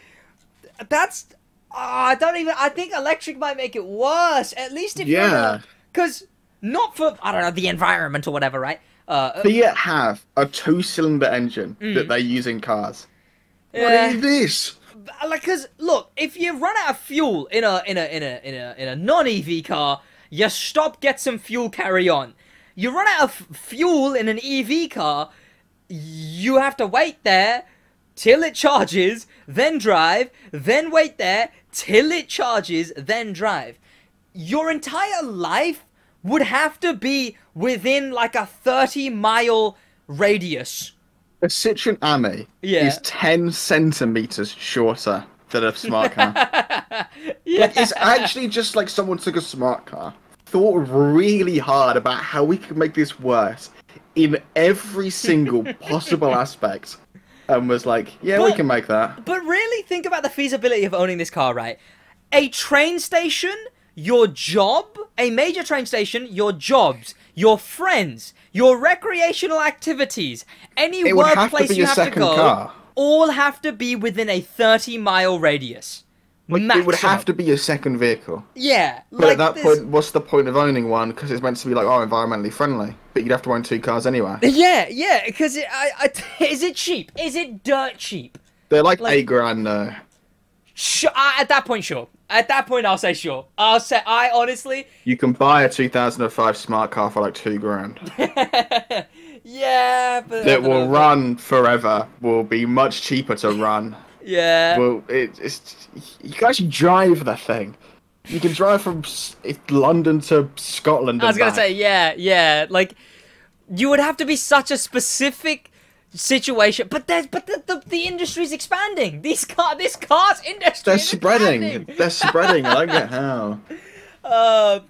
Speaker 1: that's I don't even. I think electric might make it worse. At least if
Speaker 2: Yeah.
Speaker 1: because not for I don't know the environment or whatever, right?
Speaker 2: Fiat have a 2-cylinder engine that they use in cars. What is this?
Speaker 1: Like, cause look, if you run out of fuel in a non-EV car, you stop, get some fuel, carry on. You run out of fuel in an EV car, you have to wait there till it charges, then drive, then wait there till it charges, then drive. Your entire life would have to be within like a 30-mile radius.
Speaker 2: A Citroen Ami
Speaker 1: Yeah.
Speaker 2: is 10 centimeters shorter than a smart car.
Speaker 1: Yeah.
Speaker 2: Like, it's actually just like someone took a smart car, thought really hard about how we could make this worse in every single possible aspect, and was like, yeah, we can make that.
Speaker 1: But really think about the feasibility of owning this car, right? A train station, your job, a major train station, your jobs, your friends, your recreational activities, any
Speaker 2: It would have to
Speaker 1: workplace
Speaker 2: be
Speaker 1: you
Speaker 2: a
Speaker 1: have to
Speaker 2: second
Speaker 1: go,
Speaker 2: car.
Speaker 1: all have to be within a 30-mile radius.
Speaker 2: Like,
Speaker 1: Maximum.
Speaker 2: it would have to be a second vehicle.
Speaker 1: Yeah.
Speaker 2: But
Speaker 1: like
Speaker 2: at that
Speaker 1: this...
Speaker 2: point, what's the point of owning one? Because it's meant to be like, oh, environmentally friendly. But you'd have to own 2 cars anyway.
Speaker 1: Yeah, because is it cheap? Is it dirt cheap?
Speaker 2: They're like $8,000 though.
Speaker 1: Sure, at that point, sure. At that point, I'll say sure. I honestly...
Speaker 2: You can buy a 2005 smart car for like $2,000.
Speaker 1: Yeah, but...
Speaker 2: That will run forever. Will be much cheaper to run.
Speaker 1: Yeah.
Speaker 2: Well, it's you can actually drive the thing. You can drive from London to Scotland.
Speaker 1: I was gonna say, yeah. Like, you would have to be such a specific situation, but the industry's expanding. This car's industry.
Speaker 2: They're
Speaker 1: is
Speaker 2: spreading.
Speaker 1: expanding.
Speaker 2: They're spreading. I don't get how.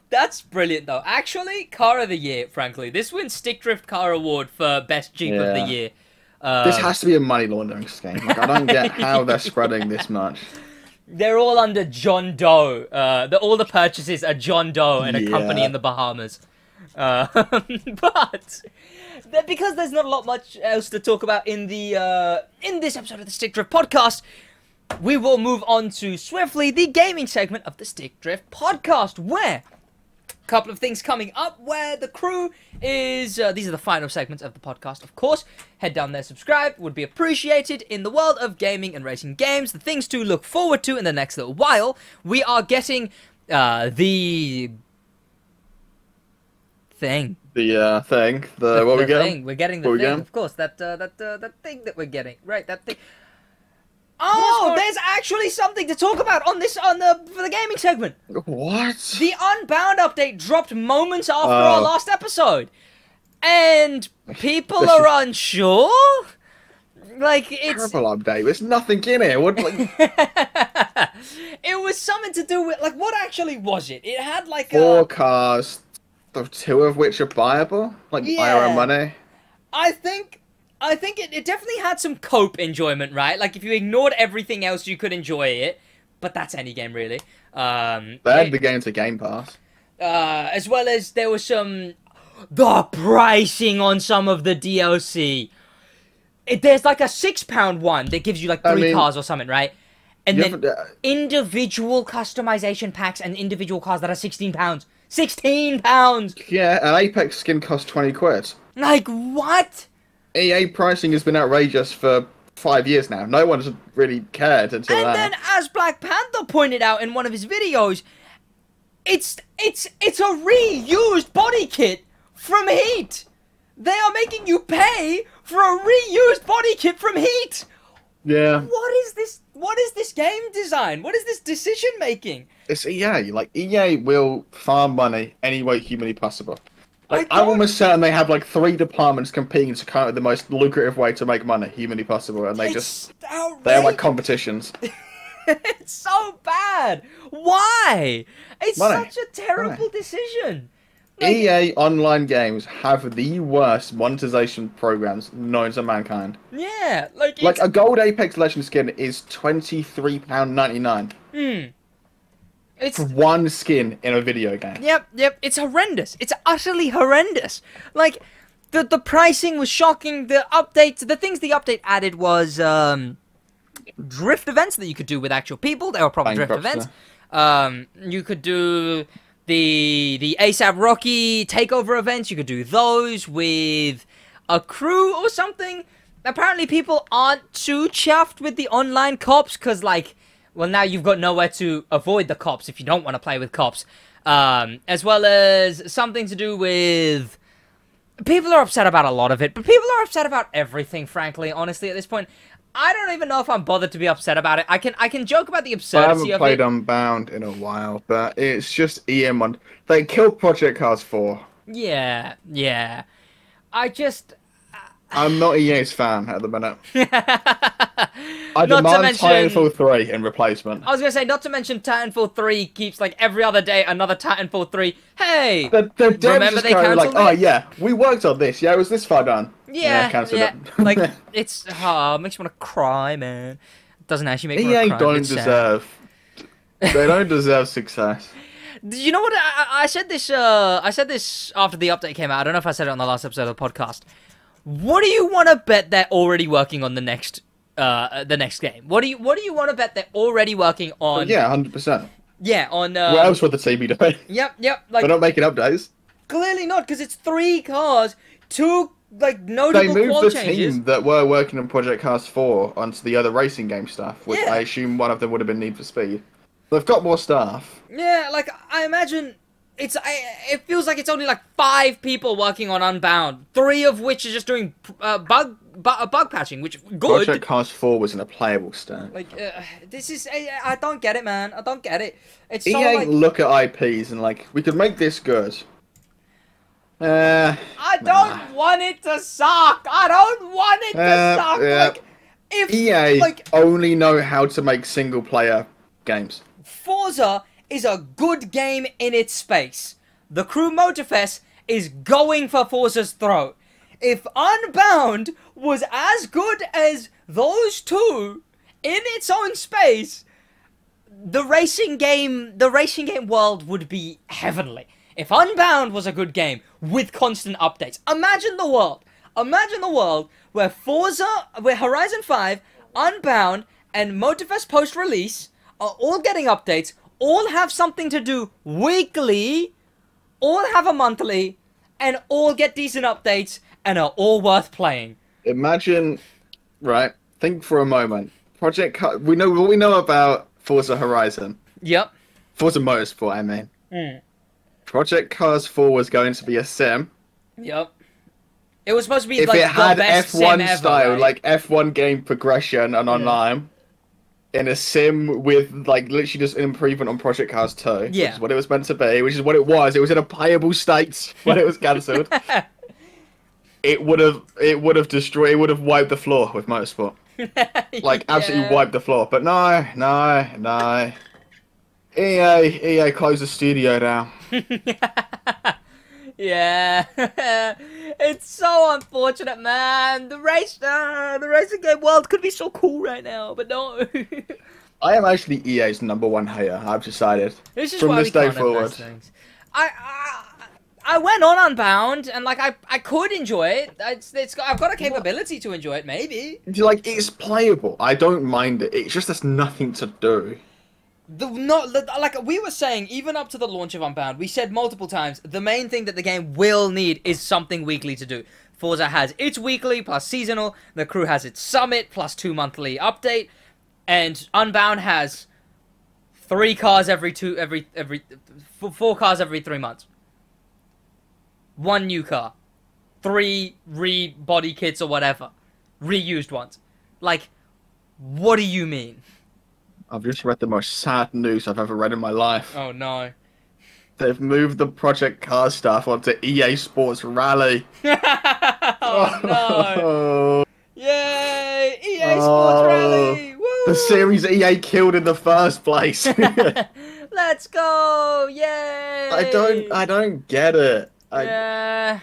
Speaker 1: That's brilliant though. Actually, car of the year. Frankly, this wins Stick Drift Car Award for best Jeep of the year.
Speaker 2: This has to be a money laundering scheme. Like, I don't get how they're spreading this much.
Speaker 1: They're all under John Doe. All the purchases are John Doe and a company in the Bahamas. But because there's not a lot much else to talk about in this episode of the Stick Drift podcast, we will move on to swiftly the gaming segment of the Stick Drift podcast, where a couple of things coming up, where the crew is... these are the final segments of the podcast, of course. Head down there, subscribe, would be appreciated. In the world of gaming and racing games, the things to look forward to in the next little while, we are getting the... thing.
Speaker 2: The thing. What we getting?
Speaker 1: We're getting the
Speaker 2: What we
Speaker 1: thing,
Speaker 2: getting?
Speaker 1: of course. That thing that we're getting. Right, that thing. Oh, there's actually something to talk about for the gaming segment.
Speaker 2: What?
Speaker 1: The Unbound update dropped moments after our last episode, and people are unsure. Like, it's
Speaker 2: terrible update. There's nothing in it. What? Like...
Speaker 1: It was something to do with, like, what actually was it? It had like
Speaker 2: 4 cars, 2 of which are buyable, like buy our own money.
Speaker 1: I think it definitely had some cope enjoyment, right? Like, if you ignored everything else, you could enjoy it. But that's any game, really.
Speaker 2: They had the game to Game Pass.
Speaker 1: As well as there was some... The pricing on some of the DLC. There's like a £6 one that gives you like 3 cars or something, right? And then individual customization packs and individual cars that are £16. £16!
Speaker 2: Yeah, an Apex skin costs 20 quid.
Speaker 1: Like, what?
Speaker 2: EA pricing has been outrageous for 5 years now. No one's really cared until
Speaker 1: And
Speaker 2: that.
Speaker 1: then, as Black Panther pointed out in one of his videos, it's a reused body kit from Heat. They are making you pay for a reused body kit from Heat.
Speaker 2: Yeah.
Speaker 1: What is this? What is this game design? What is this decision making?
Speaker 2: It's EA. Like, EA will farm money any way humanly possible. Like, I'm almost certain they have like 3 departments competing to come up with the most lucrative way to make money humanly possible, and they they're like competitions.
Speaker 1: It's so bad. Why? It's
Speaker 2: Money.
Speaker 1: such a terrible decision.
Speaker 2: Like, EA online games have the worst monetization programs known to mankind.
Speaker 1: Yeah, like
Speaker 2: a gold Apex Legends skin is £23.99. It's one skin in a video game.
Speaker 1: Yep. It's horrendous. It's utterly horrendous. Like, the pricing was shocking. The things the update added was drift events that you could do with actual people. They were proper drift events. You could do the ASAP Rocky takeover events. You could do those with a crew or something. Apparently, people aren't too chuffed with the online cops because, like, well, now you've got nowhere to avoid the cops if you don't want to play with cops. As well as something to do with... People are upset about a lot of it, but people are upset about everything, frankly, honestly, at this point. I don't even know if I'm bothered to be upset about it. I can joke about the absurdity of it.
Speaker 2: I haven't played Unbound in a while, but it's just EM1. They killed Project Cars 4.
Speaker 1: Yeah.
Speaker 2: I'm not EA's fan at the minute. I demand Titanfall 3 in replacement.
Speaker 1: I was going to say, not to mention Titanfall 3 keeps, like, every other day another Titanfall 3. Hey!
Speaker 2: The remember they cancelled like, oh, yeah, we worked on this. Yeah, it was this far done.
Speaker 1: Yeah,
Speaker 2: cancelled it.
Speaker 1: Like, it's... it makes me want to cry, man. It doesn't actually make me want to cry.
Speaker 2: EA don't deserve... They don't deserve success.
Speaker 1: You know what? I said this after the update came out. I don't know if I said it on the last episode of the podcast. What do you want to bet they're already working on the next game? What do you want to bet they're already working on?
Speaker 2: Oh, yeah, 100%.
Speaker 1: Yeah, on.
Speaker 2: What else would the team be doing?
Speaker 1: Yep. Like,
Speaker 2: they're not making updates.
Speaker 1: Clearly not, because it's 3 cars, 2 like notable
Speaker 2: They moved
Speaker 1: qual
Speaker 2: the
Speaker 1: changes.
Speaker 2: team that were working on Project Cars 4 onto the other racing game stuff, which I assume one of them would have been Need for Speed. They've got more staff.
Speaker 1: Yeah, like I imagine. It feels like it's only like 5 people working on Unbound, 3 of which are just doing bug patching, which good.
Speaker 2: Project Cars 4 was in a playable state.
Speaker 1: Like this is I don't get it, man. I don't get it. It's so
Speaker 2: EA
Speaker 1: like,
Speaker 2: look at IPs and like we could make this good.
Speaker 1: I don't want it to suck. I don't want it to suck.
Speaker 2: Yeah.
Speaker 1: Like if
Speaker 2: EA only know how to make single player games.
Speaker 1: Forza is a good game in its space. The Crew Motorfest is going for Forza's throat. If Unbound was as good as those two in its own space, the racing game world would be heavenly. If Unbound was a good game with constant updates, imagine the world where Horizon 5, Unbound, and Motorfest post-release are all getting updates, all have something to do weekly, all have a monthly, and all get decent updates, and are all worth playing.
Speaker 2: Imagine, right, think for a moment. We know what we know about Forza Horizon.
Speaker 1: Yep.
Speaker 2: Forza Motorsport, I mean. Project Cars 4 was going to be a sim.
Speaker 1: Yep. It was supposed to be
Speaker 2: if
Speaker 1: like
Speaker 2: it had
Speaker 1: the best
Speaker 2: F1
Speaker 1: sim
Speaker 2: style,
Speaker 1: ever, right?
Speaker 2: like F1 game progression and online. In a sim with, like, literally just an improvement on Project Cars 2. Which is what it was meant to be, which is what it was. It was in a playable state when it was cancelled. It would have destroyed, it would have wiped the floor with Motorsport. Like, absolutely wiped the floor. But no. EA closed the studio down.
Speaker 1: Yeah. It's so unfortunate, man. The racing game world could be so cool right now, but no.
Speaker 2: I am actually EA's #1 hater. I've decided.
Speaker 1: This is
Speaker 2: from
Speaker 1: why
Speaker 2: this day forward.
Speaker 1: I went on Unbound and like I could enjoy it. I've got a capability to enjoy it, maybe.
Speaker 2: Like, it's playable. I don't mind it. It's just there's nothing to do.
Speaker 1: Like we were saying, even up to the launch of Unbound, we said multiple times, the main thing that the game will need is something weekly to do. Forza has its weekly plus seasonal, the Crew has its summit plus 2 monthly update, and Unbound has 4 cars every 3 months. 1 new car. 3 re-body kits or whatever. Reused ones. Like, what do you mean?
Speaker 2: I've just read the most sad news I've ever read in my life.
Speaker 1: Oh no.
Speaker 2: They've moved the Project Cars stuff onto EA Sports Rally.
Speaker 1: Oh no. Yay! EA Sports Rally! Woo!
Speaker 2: The series EA killed in the first place.
Speaker 1: Let's go! Yay!
Speaker 2: I don't get it.
Speaker 1: Yeah.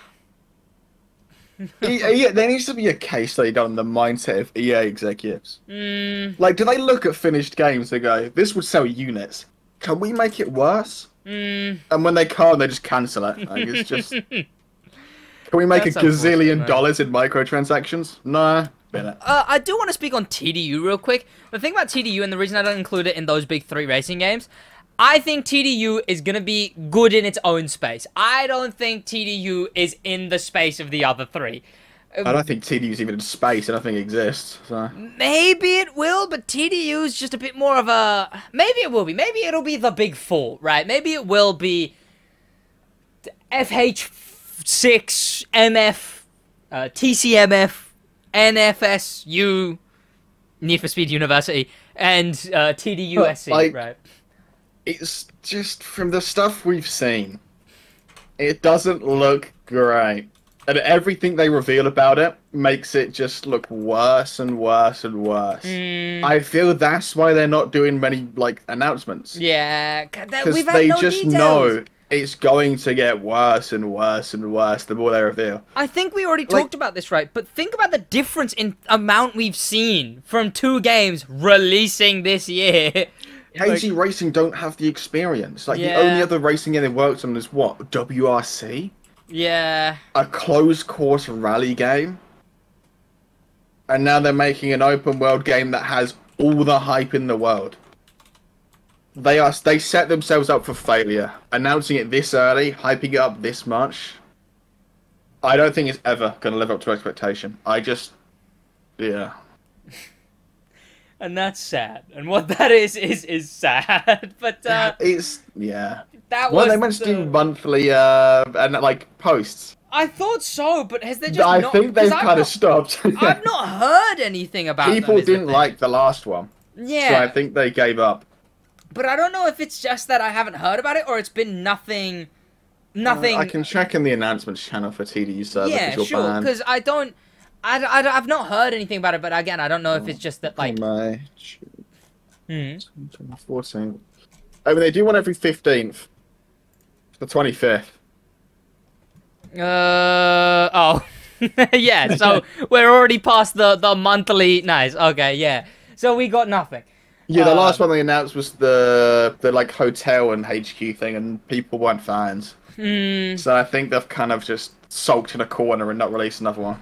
Speaker 2: There needs to be a case study done on the mindset of EA executives. Like, do they look at finished games and go, this would sell units. Can we make it worse? And when they can't, they just cancel it. Like, it's just... Can we make $1 gazillion in microtransactions? No. been it.
Speaker 1: I do want to speak on TDU real quick. The thing about TDU, and the reason I don't include it in those big 3 racing games, I think TDU is going to be good in its own space. I don't think TDU is in the space of the other 3.
Speaker 2: I don't think TDU's even in space. I don't think it exists. So.
Speaker 1: Maybe it will, but TDU is just a bit more of a... Maybe it will be. Maybe it'll be the big 4, right? Maybe it will be FH6, MF, TCMF, NFSU, Need for Speed University, and TDUSC,
Speaker 2: like,
Speaker 1: right?
Speaker 2: It's just, from the stuff we've seen, it doesn't look great. And everything they reveal about it makes it just look worse and worse and worse. I feel that's why they're not doing many, like, announcements.
Speaker 1: Yeah,
Speaker 2: because they just know it's going to get worse and worse and worse the more they reveal.
Speaker 1: I think we already talked about this, right? But think about the difference in amount we've seen from 2 games releasing this year.
Speaker 2: KG Racing don't have the experience. Like, the only other racing game they worked on is what? WRC?
Speaker 1: Yeah.
Speaker 2: A closed course rally game. And now they're making an open world game that has all the hype in the world. They set themselves up for failure. Announcing it this early, hyping it up this much. I don't think it's ever going to live up to expectation. Yeah.
Speaker 1: And that's sad. And what that is sad. But that was
Speaker 2: they meant to do monthly and like posts.
Speaker 1: I thought so, but has there just
Speaker 2: I think they've kind of stopped.
Speaker 1: I've not heard anything about
Speaker 2: People didn't like the last one.
Speaker 1: Yeah.
Speaker 2: So I think they gave up.
Speaker 1: But I don't know if it's just that I haven't heard about it or it's been nothing.
Speaker 2: I can check in the announcements channel for TDU server.
Speaker 1: Yeah, sure, because I've not heard anything about it, but again, I don't know if it's just that, like...
Speaker 2: May, June, 14th. I mean, they do one every 15th. The 25th.
Speaker 1: Oh. Yeah, so we're already past the monthly... Nice, okay, yeah. So we got nothing.
Speaker 2: Yeah, the last one they announced was the like, hotel and HQ thing, and people weren't fans. So I think they've kind of just sulked in a corner and not released another one.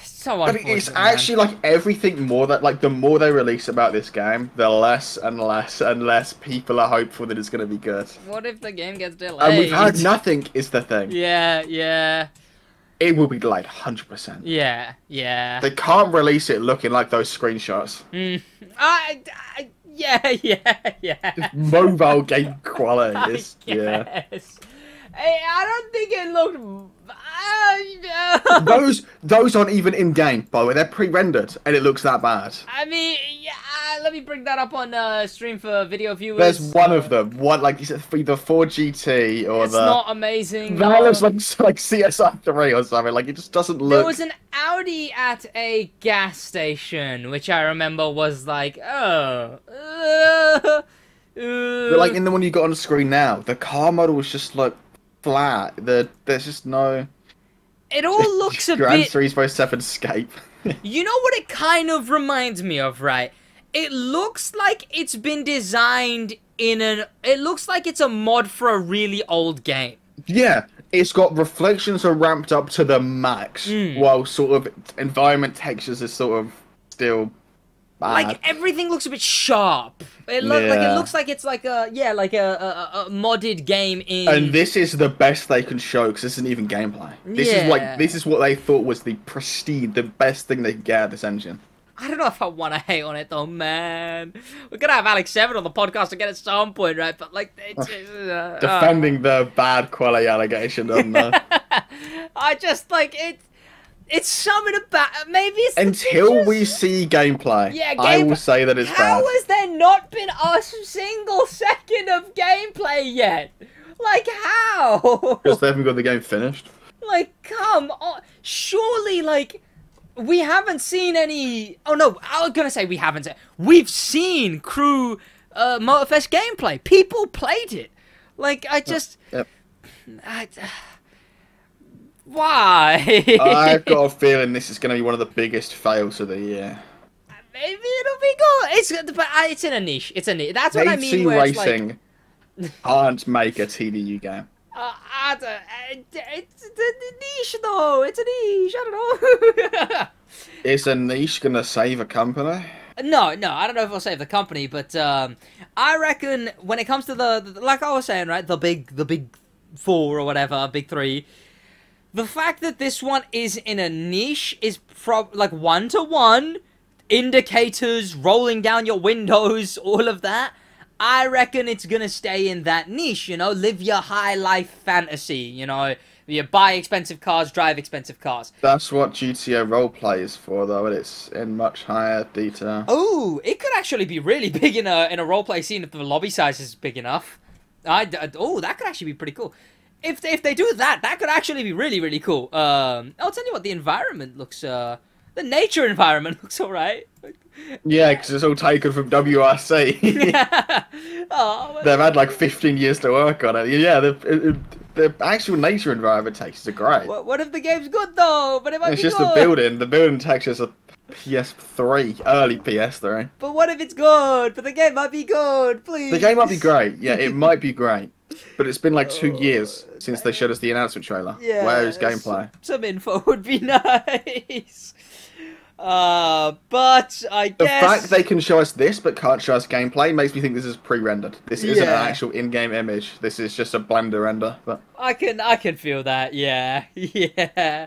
Speaker 1: So
Speaker 2: I mean, it's actually like everything more that the more they release about this game, the less and less and less people are hopeful that it's going to be good.
Speaker 1: What if the game gets delayed?
Speaker 2: And we've heard nothing is the thing.
Speaker 1: Yeah.
Speaker 2: It will be delayed 100%.
Speaker 1: Yeah.
Speaker 2: They can't release it looking like those screenshots.
Speaker 1: Yeah.
Speaker 2: Mobile game quality is, yeah.
Speaker 1: Hey, I don't think it looked...
Speaker 2: Those aren't even in game, by the way. They're pre-rendered, and it looks that bad.
Speaker 1: I mean, yeah. Let me bring that up on stream for video viewers.
Speaker 2: There's one of them. One you said either 4GT or
Speaker 1: it's not amazing.
Speaker 2: That looks like CSI 3 or something. Like, it just doesn't look.
Speaker 1: There was an Audi at a gas station, which I remember was like,
Speaker 2: But like in the one you got on the screen now, the car model was just like flat. There's just no.
Speaker 1: It all looks a
Speaker 2: Gran
Speaker 1: bit...
Speaker 2: Turismo 7 Escape.
Speaker 1: You know what it kind of reminds me of, right? It looks like it's been designed in an... It looks like it's a mod for a really old game.
Speaker 2: Yeah, it's got reflections are ramped up to the max, while sort of environment textures is sort of still bad.
Speaker 1: Like, everything looks a bit sharp. It looks like it's like a modded game in...
Speaker 2: And this is the best they can show, because this isn't even gameplay. This is what they thought was the prestige, the best thing they could get out of this engine.
Speaker 1: I don't know if I want to hate on it, though, man. We're going to have Alex 7 on the podcast again at some point, right? But, like...
Speaker 2: Defending the bad quality allegation on the...
Speaker 1: I just, like, it's something about... Maybe it's
Speaker 2: until we see gameplay, I will say that it's bad.
Speaker 1: How has there not been a single second of gameplay yet? Like, how?
Speaker 2: Because they haven't got the game finished.
Speaker 1: Like, come on. Surely, like... We haven't seen any... Oh, no, I was going to say we haven't. We've seen Crew Motorfest gameplay. People played it. Like, I just...
Speaker 2: Yep.
Speaker 1: Why?
Speaker 2: I've got a feeling this is going to be one of the biggest fails of the year.
Speaker 1: Maybe it'll be good. It's in a niche. It's a niche. That's what I mean. Where
Speaker 2: Racing can't make a TDU game.
Speaker 1: It's a niche, though. It's a niche. I don't know.
Speaker 2: Is a niche gonna save a company?
Speaker 1: No, I don't know if I'll save the company, but I reckon when it comes to the like I was saying, right, the big four or whatever, big three. The fact that this one is in a niche is like 1-to-1 indicators rolling down your windows, all of that. I reckon it's gonna stay in that niche, you know, live your high life fantasy, you know, you buy expensive cars, drive expensive cars.
Speaker 2: That's what GTA roleplay is for, though, and it's in much higher detail.
Speaker 1: Oh, it could actually be really big in a roleplay scene if the lobby size is big enough. Oh, that could actually be pretty cool. If they do that, that could actually be really cool. I'll tell you what, the environment looks the nature environment looks alright.
Speaker 2: Yeah, because it's all taken from WRC.
Speaker 1: Oh,
Speaker 2: They've had like 15 years to work on it. Yeah, the actual nature environment textures are great.
Speaker 1: What if the game's good though? But it might
Speaker 2: It's
Speaker 1: be
Speaker 2: just
Speaker 1: good.
Speaker 2: the building. The building textures are PS3, early PS3.
Speaker 1: But what if it's good? But the game might be good, please.
Speaker 2: The game might be great. Yeah, it might be great. But it's been like 2 years since they showed us the announcement trailer.
Speaker 1: Yeah,
Speaker 2: Where is gameplay?
Speaker 1: Some info would be nice. But I guess
Speaker 2: The fact they can show us this but can't show us gameplay makes me think this is pre-rendered. This isn't an
Speaker 1: Yeah.
Speaker 2: actual in-game image. This is just a Blender render. But
Speaker 1: I can feel that. Yeah, yeah.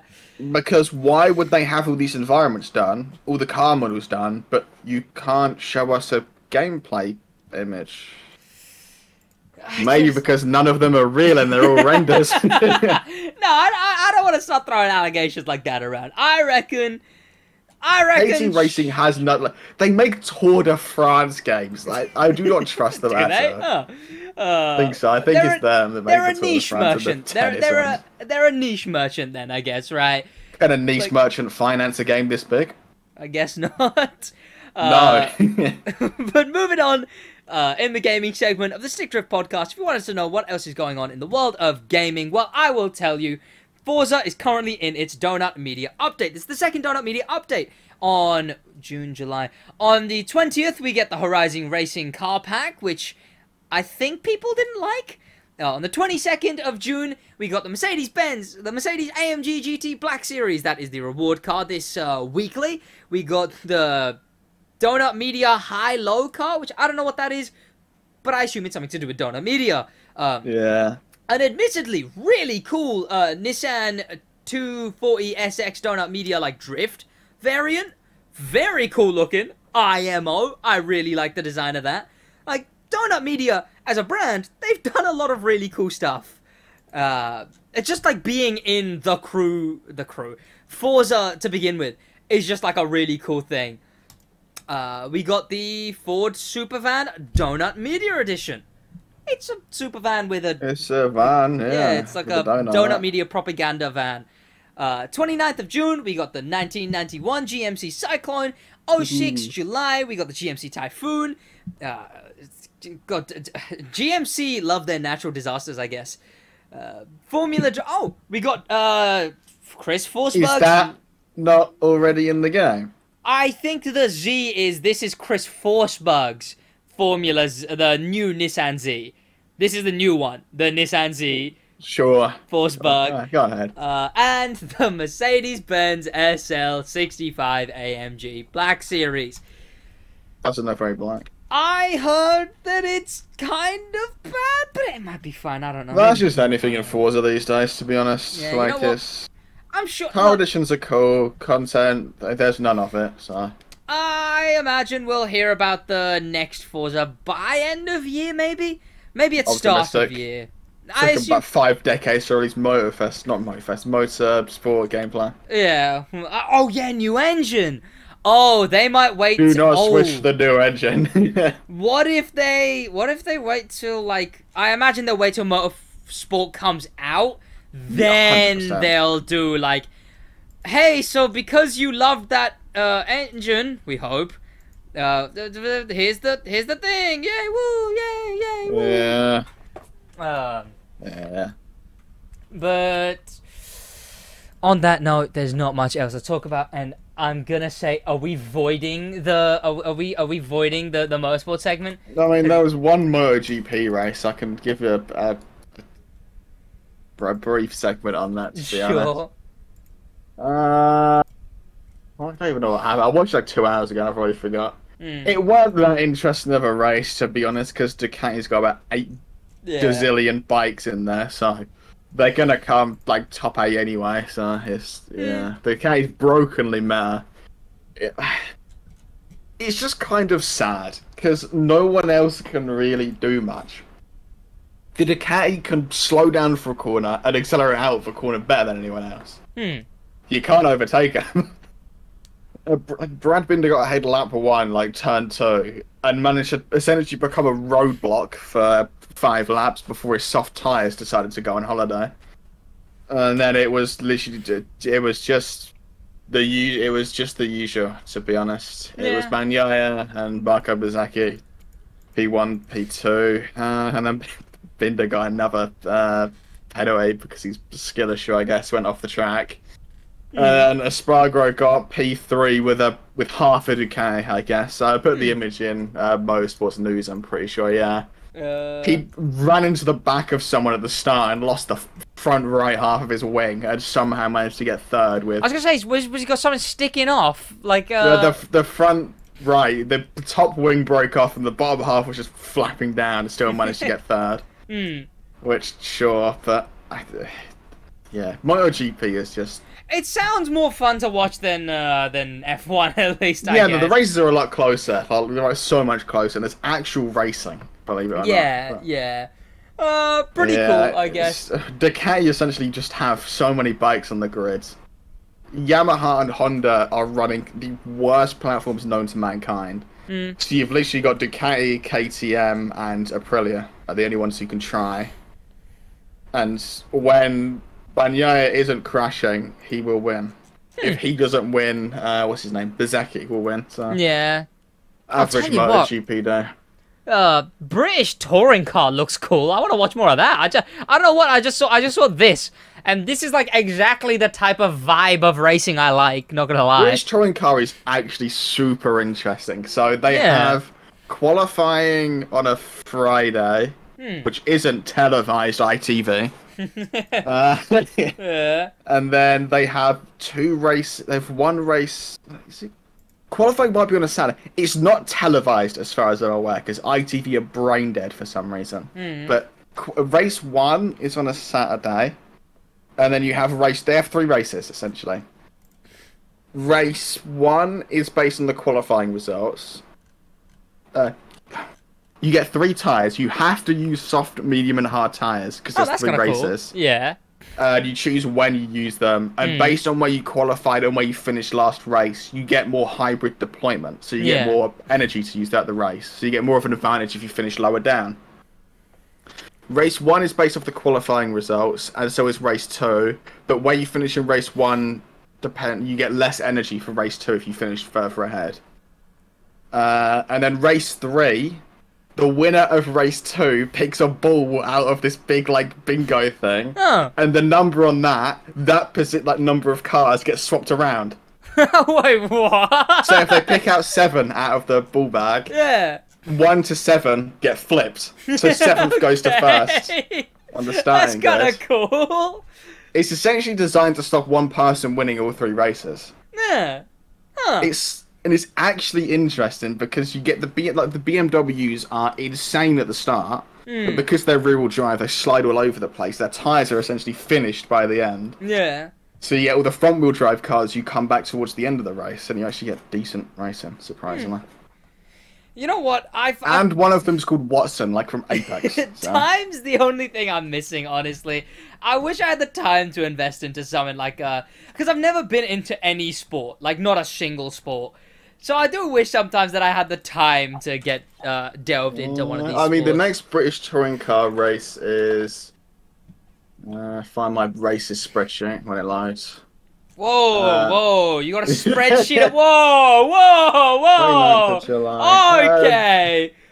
Speaker 2: because why would they have all these environments done, all the car models done, but you can't show us a gameplay image? Maybe because none of them are real and they're all renders.
Speaker 1: No, I don't want to start throwing allegations like that around. I reckon.
Speaker 2: Hating Racing has not. Like, they make Tour de France games. Like, I do not trust them
Speaker 1: Do
Speaker 2: at
Speaker 1: they?
Speaker 2: all.
Speaker 1: Oh.
Speaker 2: I think so. I think it's them that make
Speaker 1: They're a
Speaker 2: the Tour de
Speaker 1: niche
Speaker 2: France and the
Speaker 1: merchant.
Speaker 2: tennis ones.
Speaker 1: They're a niche merchant then, I guess, right?
Speaker 2: Can a niche
Speaker 1: like-
Speaker 2: merchant finance a game this big?
Speaker 1: I guess not.
Speaker 2: No.
Speaker 1: But moving on, in the gaming segment of the Stick Drift podcast, if you want us to know what else is going on in the world of gaming, well, I will tell you. Forza is currently in its Donut Media update. This is the second Donut Media update on July. On the 20th, we get the Horizon Racing car pack, which I think people didn't like. On the 22nd of June, we got the Mercedes-Benz, the Mercedes-AMG GT Black Series. That is the reward card this weekly. We got the Donut Media High-Low car, which I don't know what that is, but I assume it's something to do with Donut Media.
Speaker 2: Yeah.
Speaker 1: An admittedly really cool Nissan 240SX Donut Media like drift variant. Very cool looking. IMO. I really like the design of that. Like, Donut Media as a brand, they've done a lot of really cool stuff. It's just like being in the crew. Forza to begin with is just like a really cool thing. We got the Ford Supervan Donut Media Edition. It's a super van with a...
Speaker 2: It's a van, yeah.
Speaker 1: Yeah, it's like
Speaker 2: with
Speaker 1: a donut media propaganda van. 29th of June, we got the 1991 GMC Cyclone. 06 July, we got the GMC Typhoon. GMC love their natural disasters, I guess. We got Chris Forsberg.
Speaker 2: Is that not already in the game?
Speaker 1: I think the Z this is Chris Forsberg's Formulas, the new Nissan Z. This is the new one, the Nissan Z.
Speaker 2: Sure.
Speaker 1: Forsberg.
Speaker 2: Go ahead.
Speaker 1: And the Mercedes-Benz SL65 AMG Black Series.
Speaker 2: That's not very black.
Speaker 1: I heard that it's kind of bad, but it might be fine. I don't know.
Speaker 2: That's just anything in Forza these days, to be honest.
Speaker 1: Yeah, you
Speaker 2: like,
Speaker 1: know what?
Speaker 2: it's...
Speaker 1: I'm sure.
Speaker 2: Car
Speaker 1: Look,
Speaker 2: editions are cool. Content, there's none of it, so...
Speaker 1: I imagine we'll hear about the next Forza by end of year, maybe? Maybe at start of
Speaker 2: Optimistic.
Speaker 1: year.
Speaker 2: It took about 5 decades to release Motorsport gameplay.
Speaker 1: Yeah. Oh, yeah, new engine. Oh, they might wait.
Speaker 2: Do not switch the new engine.
Speaker 1: What if they wait till, like... I imagine they'll wait till Motorsport comes out. Then
Speaker 2: 100%.
Speaker 1: they'll do, like... Hey, so because you loved that engine, we hope. Here's the thing. Yay, woo, yay, woo.
Speaker 2: Yeah. Yeah.
Speaker 1: But on that note, there's not much else to talk about, and I'm gonna say, are we voiding the the motorsport segment?
Speaker 2: I mean, there was one MotoGP race. I can give you a brief segment on that, to be honest. I don't even know what happened. I watched like 2 hours ago. I've already forgot.
Speaker 1: Mm.
Speaker 2: It wasn't that interesting of a race, to be honest, because Ducati's got about 8 gazillion bikes in there, so they're gonna come like top 8 anyway. So it's Ducati's brokenly meta. It's just kind of sad because no one else can really do much. The Ducati can slow down for a corner and accelerate out for a corner better than anyone else. You can't overtake him. Brad Binder got ahead lap 1, like turn 2, and managed to essentially become a roadblock for 5 laps before his soft tyres decided to go on holiday. And then it was literally, it was just the usual, to be honest. It was Bagnaia and Marco Bezzecchi, P1, P2, and then Binder got another penalty because his skill issue, I guess, went off the track. And Espargaro got P3 with half a Ducati, I guess. I put the image in Motorsports News, I'm pretty sure, he ran into the back of someone at the start and lost the front right half of his wing and somehow managed to get third with...
Speaker 1: I was going to say, was he got something sticking off? Like,
Speaker 2: the front right, the top wing broke off and the bottom half was just flapping down and still managed to get third. Which, sure, but... yeah, MotoGP is just...
Speaker 1: It sounds more fun to watch than F1, at least, I guess.
Speaker 2: Yeah, the races are a lot closer. They're so much closer. And there's actual racing, believe it or not.
Speaker 1: Yeah. Pretty cool, I guess.
Speaker 2: Ducati essentially just have so many bikes on the grids. Yamaha and Honda are running the worst platforms known to mankind. So you've literally got Ducati, KTM, and Aprilia are the only ones you can try. And when Bagnaia isn't crashing, he will win. If he doesn't win, what's his name? Bezzecchi will win. So
Speaker 1: yeah.
Speaker 2: Average MotoGP day.
Speaker 1: British touring car looks cool. I want to watch more of that. I don't know what I just saw this, and this is like exactly the type of vibe of racing I like. Not gonna lie.
Speaker 2: British touring car is actually super interesting. So they have qualifying on a Friday, which isn't televised ITV. And then they have 2 races. They have 1 race. Qualifying might be on a Saturday. It's not televised as far as I'm aware because ITV are brain dead for some reason. But race 1 is on a Saturday, and then you have They have 3 races essentially. Race 1 is based on the qualifying results. You get 3 tyres. You have to use soft, medium, and hard tyres because there's 3 races.
Speaker 1: Cool. Yeah.
Speaker 2: You choose when you use them, and based on where you qualified and where you finished last race, you get more hybrid deployment. So you get more energy to use throughout the race. So you get more of an advantage if you finish lower down. Race 1 is based off the qualifying results, and so is race 2. But where you finish in race 1, you get less energy for race 2 if you finish further ahead. And then race 3. The winner of race 2 picks a ball out of this big, like, bingo thing. And the number on that number of cars gets swapped around.
Speaker 1: Wait, what?
Speaker 2: So if they pick out 7 out of the ball bag, 1 to 7 get flipped. So 7th goes to first on the starting grid.
Speaker 1: That's kind of cool.
Speaker 2: It's essentially designed to stop one person winning all 3 races.
Speaker 1: Yeah.
Speaker 2: And it's actually interesting because you get the BMWs are insane at the start, but because they're rear-wheel drive, they slide all over the place. Their tyres are essentially finished by the end.
Speaker 1: Yeah.
Speaker 2: So you get all the front-wheel drive cars, you come back towards the end of the race, and you actually get decent racing, surprisingly.
Speaker 1: You know what?
Speaker 2: And one of them's called Watson, like from Apex. So.
Speaker 1: Time's the only thing I'm missing, honestly. I wish I had the time to invest into something like, because I've never been into any sport, like not a single sport. So I do wish sometimes that I had the time to get delved into one of these sports.
Speaker 2: The next British touring car race is... find my races spreadsheet when it loads.
Speaker 1: Whoa, you got a spreadsheet? Whoa!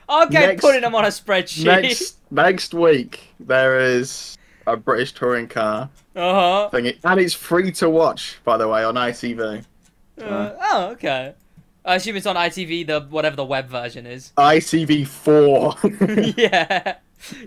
Speaker 1: Okay, putting them on a spreadsheet.
Speaker 2: Next week, there is a British touring car thingy, and it's free to watch, by the way, on ITV.
Speaker 1: Okay. I assume it's on ITV, whatever the web version is.
Speaker 2: ITV4.
Speaker 1: Yeah.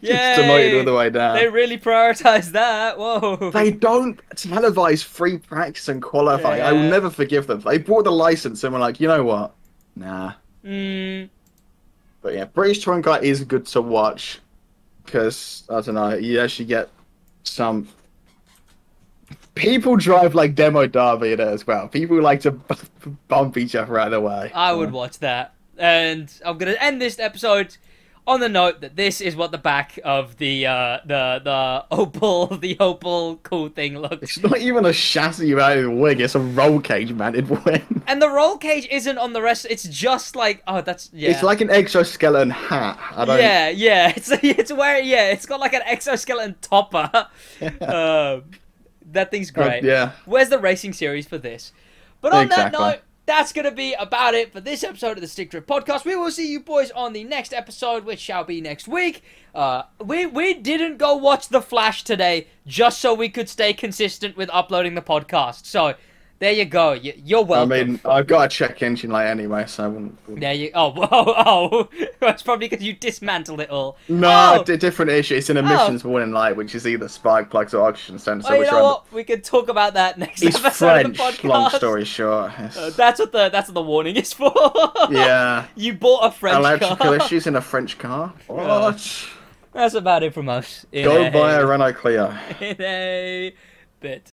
Speaker 2: Just anointed all the way down.
Speaker 1: They really prioritize that. Whoa.
Speaker 2: They don't televise free practice and qualifying. I will
Speaker 1: Yeah.
Speaker 2: never forgive them. They bought the license and were like, you know what? Nah. But yeah, British Touring Car is good to watch because, I don't know, you actually get some... People drive like demo derby in it as well. People like to bump each other out of the way.
Speaker 1: I would watch that. And I'm going to end this episode on the note that this is what the back of the Opel cool thing looks.
Speaker 2: It's not even a chassis mounted wing, it's a roll cage mounted wing.
Speaker 1: And the roll cage isn't on the rest, it's just like, oh, that's, yeah.
Speaker 2: It's like an exoskeleton hat. I don't...
Speaker 1: Yeah, it's where, yeah, it's got like an exoskeleton topper. That thing's great.
Speaker 2: Yeah.
Speaker 1: Where's the racing series for this? But on that
Speaker 2: Exactly.
Speaker 1: note, that's going to be about it for this episode of the Stick Drift Podcast. We will see you boys on the next episode, which shall be next week. We didn't go watch The Flash today just so we could stay consistent with uploading the podcast. So, there you go. You're welcome.
Speaker 2: I mean, I've got a check engine light anyway, so I wouldn't...
Speaker 1: There you... Oh. That's probably because you dismantled it all.
Speaker 2: No, different issue. It's an emissions warning light, which is either spark plugs or oxygen sensor.
Speaker 1: Oh, you know what? We can talk about that next
Speaker 2: It's
Speaker 1: episode
Speaker 2: French,
Speaker 1: of the podcast.
Speaker 2: long story short.
Speaker 1: That's what the warning is for.
Speaker 2: Yeah.
Speaker 1: You bought a French
Speaker 2: Electrical
Speaker 1: car.
Speaker 2: issues in a French car? What?
Speaker 1: That's about it from us.
Speaker 2: Go buy a Renault Clio.
Speaker 1: In a bit.